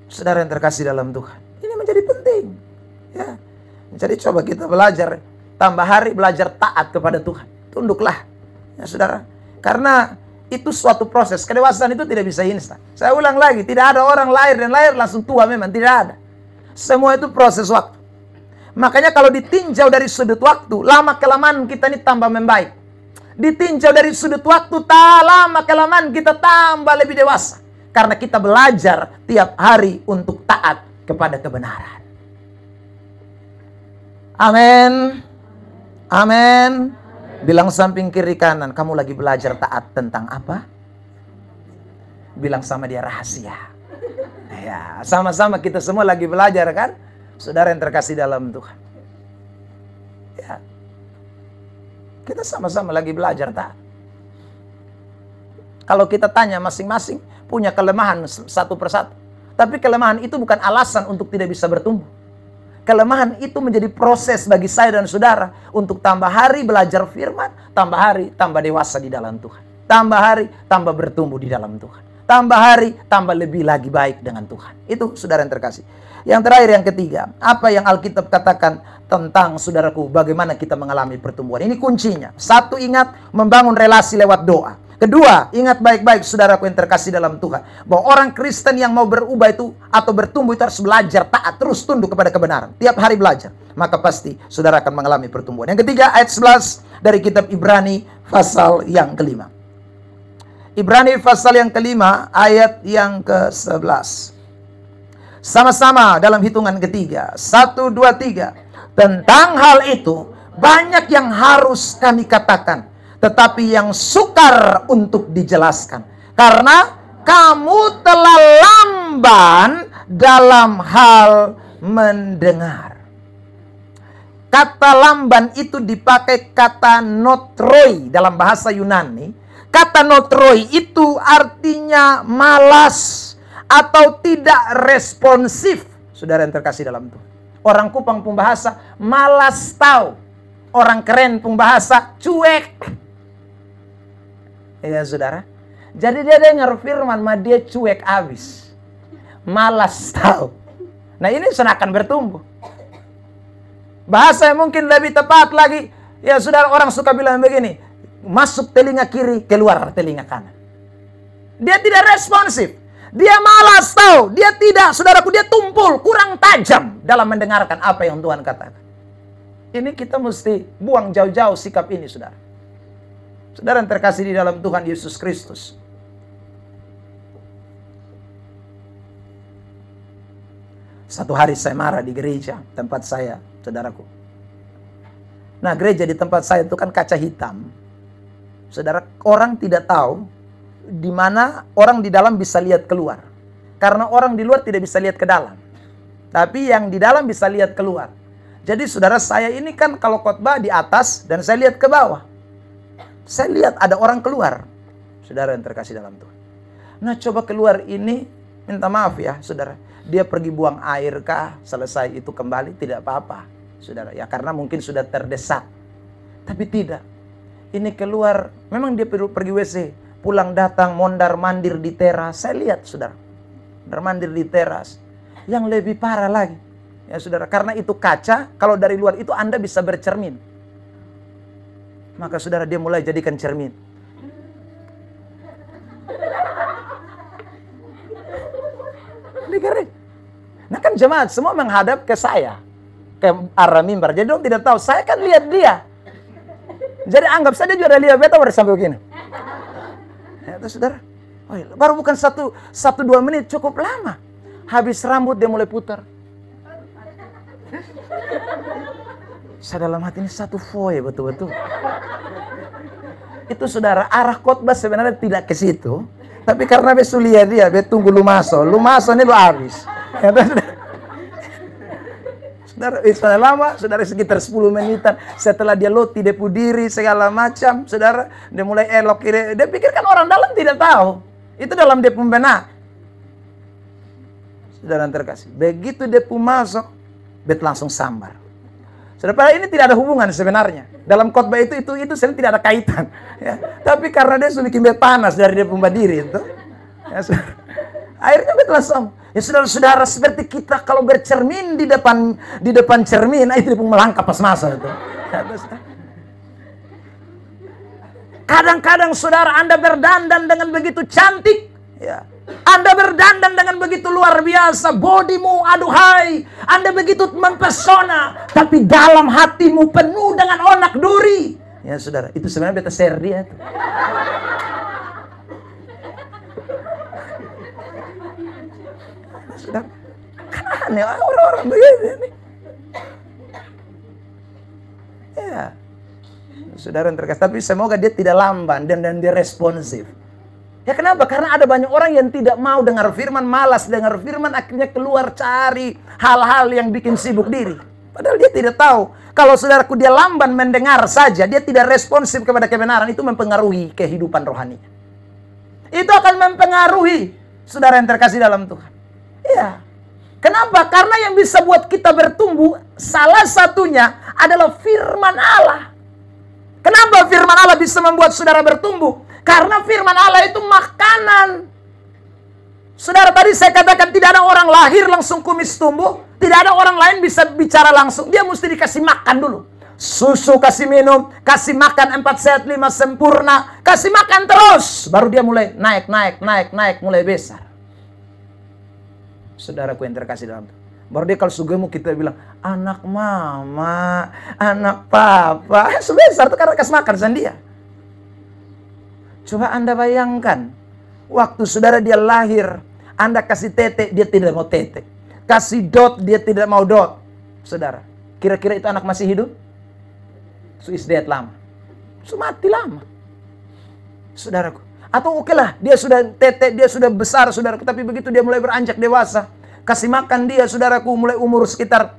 Saudara yang terkasih dalam Tuhan, ini menjadi penting. Ya. Jadi coba kita belajar, tambah hari belajar taat kepada Tuhan. Tunduklah. Ya saudara, karena itu suatu proses. Kedewasaan itu tidak bisa instan. Saya ulang lagi, tidak ada orang lahir dan lahir langsung tua, memang tidak ada. Semua itu proses waktu. Makanya kalau ditinjau dari sudut waktu, lama kelamaan kita ini tambah membaik. Ditinjau dari sudut waktu, lama kelamaan kita tambah lebih dewasa. Karena kita belajar tiap hari untuk taat kepada kebenaran. Amin. Amin. Bilang samping kiri kanan, kamu lagi belajar taat tentang apa? Bilang sama dia rahasia. Ya, sama-sama kita semua lagi belajar kan? Saudara yang terkasih dalam Tuhan. Ya. Kita sama-sama lagi belajar taat. Kalau kita tanya masing-masing punya kelemahan satu persatu. Tapi kelemahan itu bukan alasan untuk tidak bisa bertumbuh. Kelemahan itu menjadi proses bagi saya dan saudara untuk tambah hari belajar firman, tambah hari tambah dewasa di dalam Tuhan. Tambah hari tambah bertumbuh di dalam Tuhan. Tambah hari tambah lebih lagi baik dengan Tuhan. Itu saudara yang terkasih. Yang terakhir, yang ketiga, apa yang Alkitab katakan tentang saudaraku bagaimana kita mengalami pertumbuhan. Ini kuncinya. Satu, ingat membangun relasi lewat doa. Kedua, ingat baik-baik saudaraku yang terkasih dalam Tuhan, bahwa orang Kristen yang mau berubah itu atau bertumbuh itu harus belajar taat, terus tunduk kepada kebenaran. Tiap hari belajar, maka pasti saudara akan mengalami pertumbuhan. Yang ketiga, ayat 11 dari kitab Ibrani pasal yang kelima. Ibrani pasal yang kelima, ayat yang ke-11. Sama-sama dalam hitungan ketiga. 1, 2, 3. Tentang hal itu, banyak yang harus kami katakan, tetapi yang sukar untuk dijelaskan. Karena kamu telah lamban dalam hal mendengar. Kata lamban itu dipakai kata notroi dalam bahasa Yunani. Kata notroi itu artinya malas atau tidak responsif. Saudara yang terkasih dalam Tuhan. Orang Kupang pun bahasa malas tahu. Orang keren pun bahasa cuek. Ya saudara. Jadi dia dengar firman, mah dia cuek abis. Malas tahu. Nah ini sudah akan bertumbuh. Bahasa yang mungkin lebih tepat lagi. Ya saudara, orang suka bilang begini. Masuk telinga kiri, keluar telinga kanan. Dia tidak responsif. Dia malas tahu. Dia tidak, saudaraku, dia tumpul. Kurang tajam dalam mendengarkan apa yang Tuhan katakan. Ini kita mesti buang jauh-jauh sikap ini saudara. Saudara yang terkasih di dalam Tuhan Yesus Kristus. Satu hari saya marah di gereja tempat saya, saudaraku. Nah, gereja di tempat saya itu kan kaca hitam. Saudara, orang tidak tahu di mana orang di dalam bisa lihat keluar. Karena orang di luar tidak bisa lihat ke dalam. Tapi yang di dalam bisa lihat keluar. Jadi saudara, saya ini kan kalau khotbah di atas dan saya lihat ke bawah. Saya lihat ada orang keluar. Saudara yang terkasih dalam Tuhan. Nah coba keluar ini, minta maaf ya saudara. Dia pergi buang air kah, selesai itu kembali, tidak apa-apa. Saudara, ya karena mungkin sudah terdesak. Tapi tidak. Ini keluar, memang dia pergi WC. Pulang datang, mondar mandir di teras. Saya lihat saudara. Mondar mandir di teras. Yang lebih parah lagi. Ya saudara, karena itu kaca, kalau dari luar itu Anda bisa bercermin. Maka saudara, dia mulai jadikan cermin. Nah kan jemaat semua menghadap ke saya. Ke arah mimbar. Jadi dong tidak tahu, saya kan lihat dia. Jadi anggap saja juga lihat beta baru sampai begini. Ya, itu saudara. Oh, iya. Baru bukan 1-2 menit, cukup lama. Habis rambut dia mulai putar. Saya dalam hati ini satu foy betul-betul. Itu saudara, arah khotbah sebenarnya tidak ke situ. Tapi karena besulia dia tunggu lumaso ini lu habis. Ya, saudara lama, saudara sekitar 10 menitan. Setelah dia loti, dia diri segala macam, saudara, dia mulai elok. Dia pikirkan orang dalam tidak tahu. Itu dalam dia pembenak. Saudara yang terkasih, begitu dia masuk, bet langsung sambar. Saudara, ini tidak ada hubungan sebenarnya. Dalam khotbah itu sebenarnya tidak ada kaitan. Ya. Tapi karena dia sudah bikin bet panas dari dia pembadiri itu. Ya, akhirnya bet langsung. Ya saudara-saudara, seperti kita kalau bercermin di depan cermin, itu dia pun melangkah pas masa itu. Ya, kadang-kadang saudara Anda berdandan dengan begitu cantik. Ya. Anda berdandan dengan begitu luar biasa, bodimu aduhai, Anda begitu mempesona, tapi dalam hatimu penuh dengan onak duri. Ya saudara, itu sebenarnya beta share dia. Saudara, kan aneh orang-orang begini nih. Ya, saudara yang terkasih, tapi semoga dia tidak lamban dan dia responsif. Ya kenapa? Karena ada banyak orang yang tidak mau dengar firman, malas dengar firman, akhirnya keluar cari hal-hal yang bikin sibuk diri. Padahal dia tidak tahu. Kalau saudaraku dia lamban mendengar saja, dia tidak responsif kepada kebenaran, itu mempengaruhi kehidupan rohaninya. Itu akan mempengaruhi saudara yang terkasih dalam Tuhan. Ya. Kenapa? Karena yang bisa buat kita bertumbuh, salah satunya adalah firman Allah. Kenapa firman Allah bisa membuat saudara bertumbuh? Karena firman Allah itu makanan. Saudara, tadi saya katakan tidak ada orang lahir langsung kumis tumbuh. Tidak ada orang lain bisa bicara langsung. Dia mesti dikasih makan dulu. Susu kasih minum, kasih makan 4 sehat 5 sempurna. Kasih makan terus. Baru dia mulai naik, mulai besar. Saudaraku yang terkasih dalam Tuhan. Baru dia kalau sugemu kita bilang, anak mama, anak papa. Sebesar itu karena kasih makan sama dia. Coba Anda bayangkan, waktu saudara dia lahir, Anda kasih tete, dia tidak mau tete. Kasih dot, dia tidak mau dot. Saudara, kira-kira itu anak masih hidup? So is dead lama. So mati lama. Saudaraku. Atau oke lah, dia sudah tete, dia sudah besar, saudaraku. Tapi begitu dia mulai beranjak dewasa, kasih makan dia, saudaraku, mulai umur sekitar,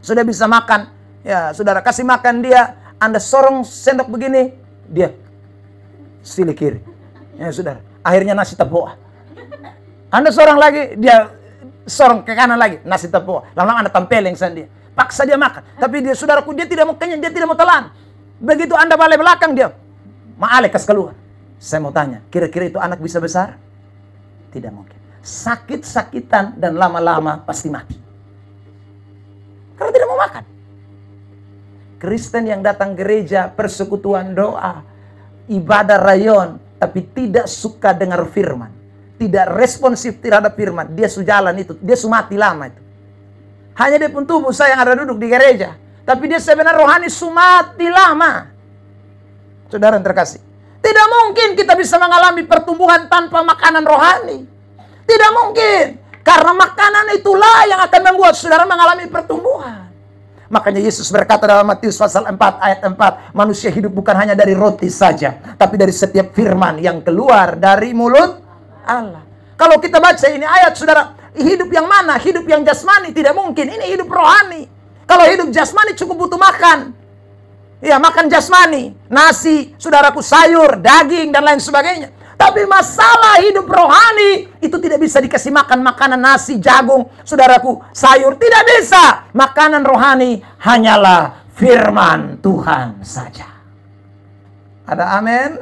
sudah bisa makan. Ya, saudara, kasih makan dia, Anda sorong sendok begini, dia sili kiri. Ya saudara, akhirnya nasi taboa. Anda sorong lagi, dia sorong ke kanan lagi, nasi taboa. Lama-lama Anda tempeleng sama dia. Paksa dia makan. Tapi dia saudaraku, dia tidak mau kenyang, dia tidak mau telan. Begitu Anda balik belakang dia, maalek keluar. Saya mau tanya, kira-kira itu anak bisa besar? Tidak mungkin. Sakit-sakitan dan lama-lama pasti mati. Karena tidak mau makan. Kristen yang datang gereja, persekutuan doa, ibadah rayon, tapi tidak suka dengar firman, tidak responsif terhadap firman, dia sujalan itu, dia mati lama itu. Hanya dia pun tubuh saya yang ada duduk di gereja, tapi dia sebenarnya rohani mati lama. Saudara yang terkasih, tidak mungkin kita bisa mengalami pertumbuhan tanpa makanan rohani. Tidak mungkin, karena makanan itulah yang akan membuat saudara mengalami pertumbuhan. Makanya Yesus berkata dalam Matius pasal 4 ayat 4, manusia hidup bukan hanya dari roti saja, tapi dari setiap firman yang keluar dari mulut Allah. Kalau kita baca ini ayat, saudara, hidup yang mana? Hidup yang jasmani tidak mungkin. Ini hidup rohani. Kalau hidup jasmani cukup butuh makan. Ya, makan jasmani, nasi, saudaraku, sayur, daging, dan lain sebagainya. Tapi masalah hidup rohani itu tidak bisa dikasih makan makanan nasi, jagung, saudaraku, sayur. Tidak bisa. Makanan rohani hanyalah firman Tuhan saja. Ada amin?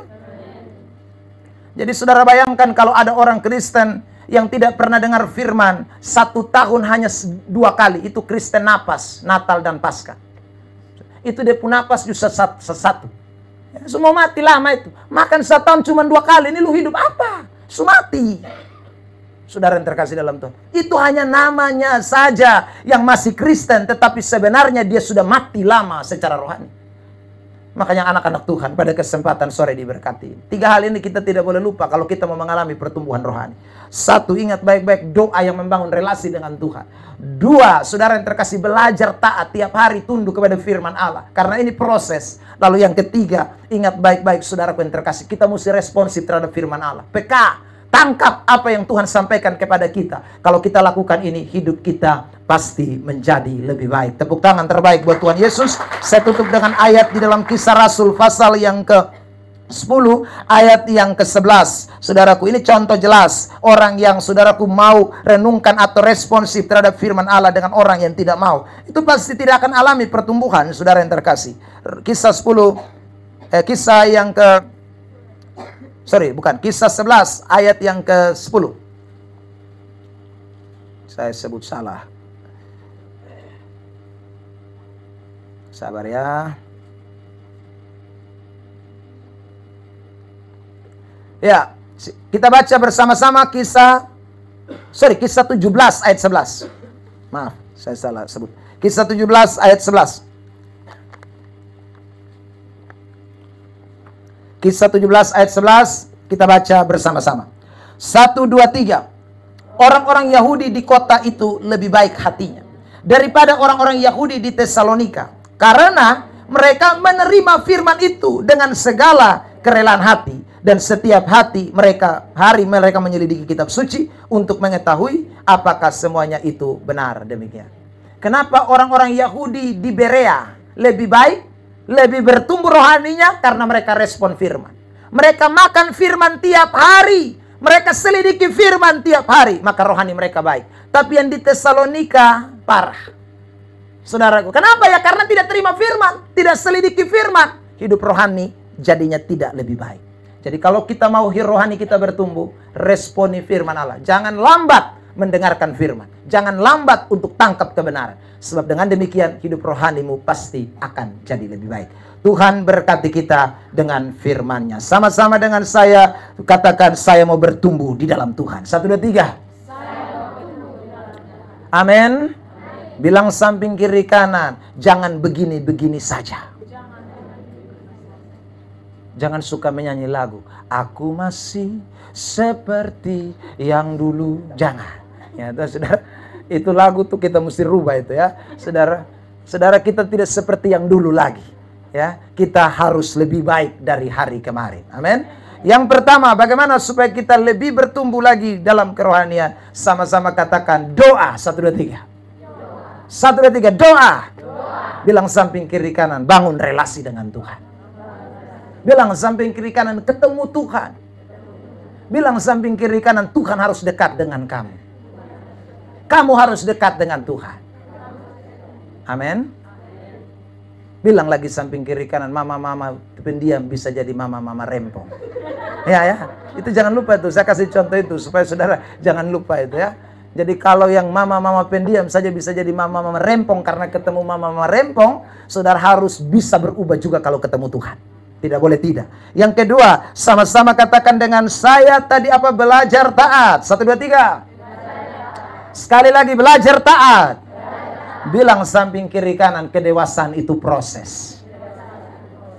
Jadi saudara bayangkan kalau ada orang Kristen yang tidak pernah dengar firman, 1 tahun hanya 2 kali. Itu Kristen napas, Natal dan Paskah. Itu dia pun napas justru satu. Semua mati lama itu. Makan 1 tahun cuma 2 kali. Ini lu hidup apa? Mati. Saudara yang terkasih dalam Tuhan. Itu hanya namanya saja yang masih Kristen. Tetapi sebenarnya dia sudah mati lama secara rohani. Makanya anak-anak Tuhan pada kesempatan sore diberkati. 3 hal ini kita tidak boleh lupa kalau kita mau mengalami pertumbuhan rohani. 1, ingat baik-baik doa yang membangun relasi dengan Tuhan. 2, saudara yang terkasih, belajar taat tiap hari, tunduk kepada firman Allah. Karena ini proses. Lalu yang ketiga, ingat baik-baik saudaraku yang terkasih, kita mesti responsif terhadap firman Allah. PK, tangkap apa yang Tuhan sampaikan kepada kita. Kalau kita lakukan ini, hidup kita pasti menjadi lebih baik. Tepuk tangan terbaik buat Tuhan Yesus. Saya tutup dengan ayat di dalam Kisah Rasul pasal yang ke-10 ayat yang ke-11. Saudaraku, ini contoh jelas orang yang saudaraku mau renungkan atau responsif terhadap firman Allah dengan orang yang tidak mau. Itu pasti tidak akan alami pertumbuhan, saudara yang terkasih. Kisah 11 ayat yang ke-10. Saya sebut salah. Sabar ya. Ya, kita baca bersama-sama Kisah 17 ayat 11. Maaf, saya salah sebut. Kisah 17 ayat 11. Kisah 17 ayat 11, kita baca bersama-sama. 1, 2, 3. Orang-orang Yahudi di kota itu lebih baik hatinya daripada orang-orang Yahudi di Tesalonika. Karena mereka menerima firman itu dengan segala kerelaan hati. Dan setiap hari mereka menyelidiki kitab suci untuk mengetahui apakah semuanya itu benar. Demikian. Kenapa orang-orang Yahudi di Berea lebih baik, lebih bertumbuh rohaninya? Karena mereka respon firman. Mereka makan firman tiap hari. Mereka selidiki firman tiap hari. Maka rohani mereka baik. Tapi yang di Tesalonika parah. Saudaraku, kenapa ya? Karena tidak terima firman, tidak selidiki firman. Hidup rohani jadinya tidak lebih baik. Jadi kalau kita mau rohani kita bertumbuh, responi firman Allah. Jangan lambat mendengarkan firman. Jangan lambat untuk tangkap kebenaran. Sebab dengan demikian hidup rohanimu pasti akan jadi lebih baik. Tuhan berkati kita dengan firman-Nya. Sama-sama dengan saya katakan, saya mau bertumbuh di dalam Tuhan. 1, 2, 3. Amin. Bilang samping kiri kanan, jangan begini-begini saja. Jangan suka menyanyi lagu, aku masih seperti yang dulu. Jangan. Ya, saudara, itu lagu tuh kita mesti rubah itu ya. Saudara kita tidak seperti yang dulu lagi. Ya, kita harus lebih baik dari hari kemarin. Amin. Yang pertama, bagaimana supaya kita lebih bertumbuh lagi dalam kerohanian? Sama-sama katakan doa. 1, 2, 3. 1, 2, 3, doa. Bilang samping kiri kanan, bangun relasi dengan Tuhan. Bilang samping kiri kanan, ketemu Tuhan. Bilang samping kiri kanan, Tuhan harus dekat dengan kamu. Kamu harus dekat dengan Tuhan. Amin. Bilang lagi samping kiri kanan, mama-mama pendiam bisa jadi mama-mama rempong. Ya, itu jangan lupa itu. Saya kasih contoh itu supaya saudara jangan lupa itu ya. Jadi kalau yang mama-mama pendiam saja bisa jadi mama-mama rempong karena ketemu mama-mama rempong, saudara harus bisa berubah juga kalau ketemu Tuhan. Tidak boleh tidak. Yang kedua, sama-sama katakan dengan saya tadi apa? Belajar taat. 1, 2, 3. Sekali lagi belajar taat. Bilang samping kiri kanan, kedewasaan itu proses.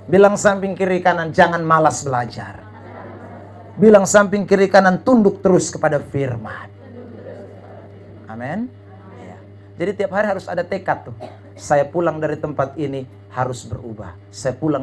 Bilang samping kiri kanan, jangan malas belajar. Bilang samping kiri kanan, tunduk terus kepada firman. Amin. Ya. Jadi tiap hari harus ada tekad tuh. Saya pulang dari tempat ini harus berubah. Saya pulang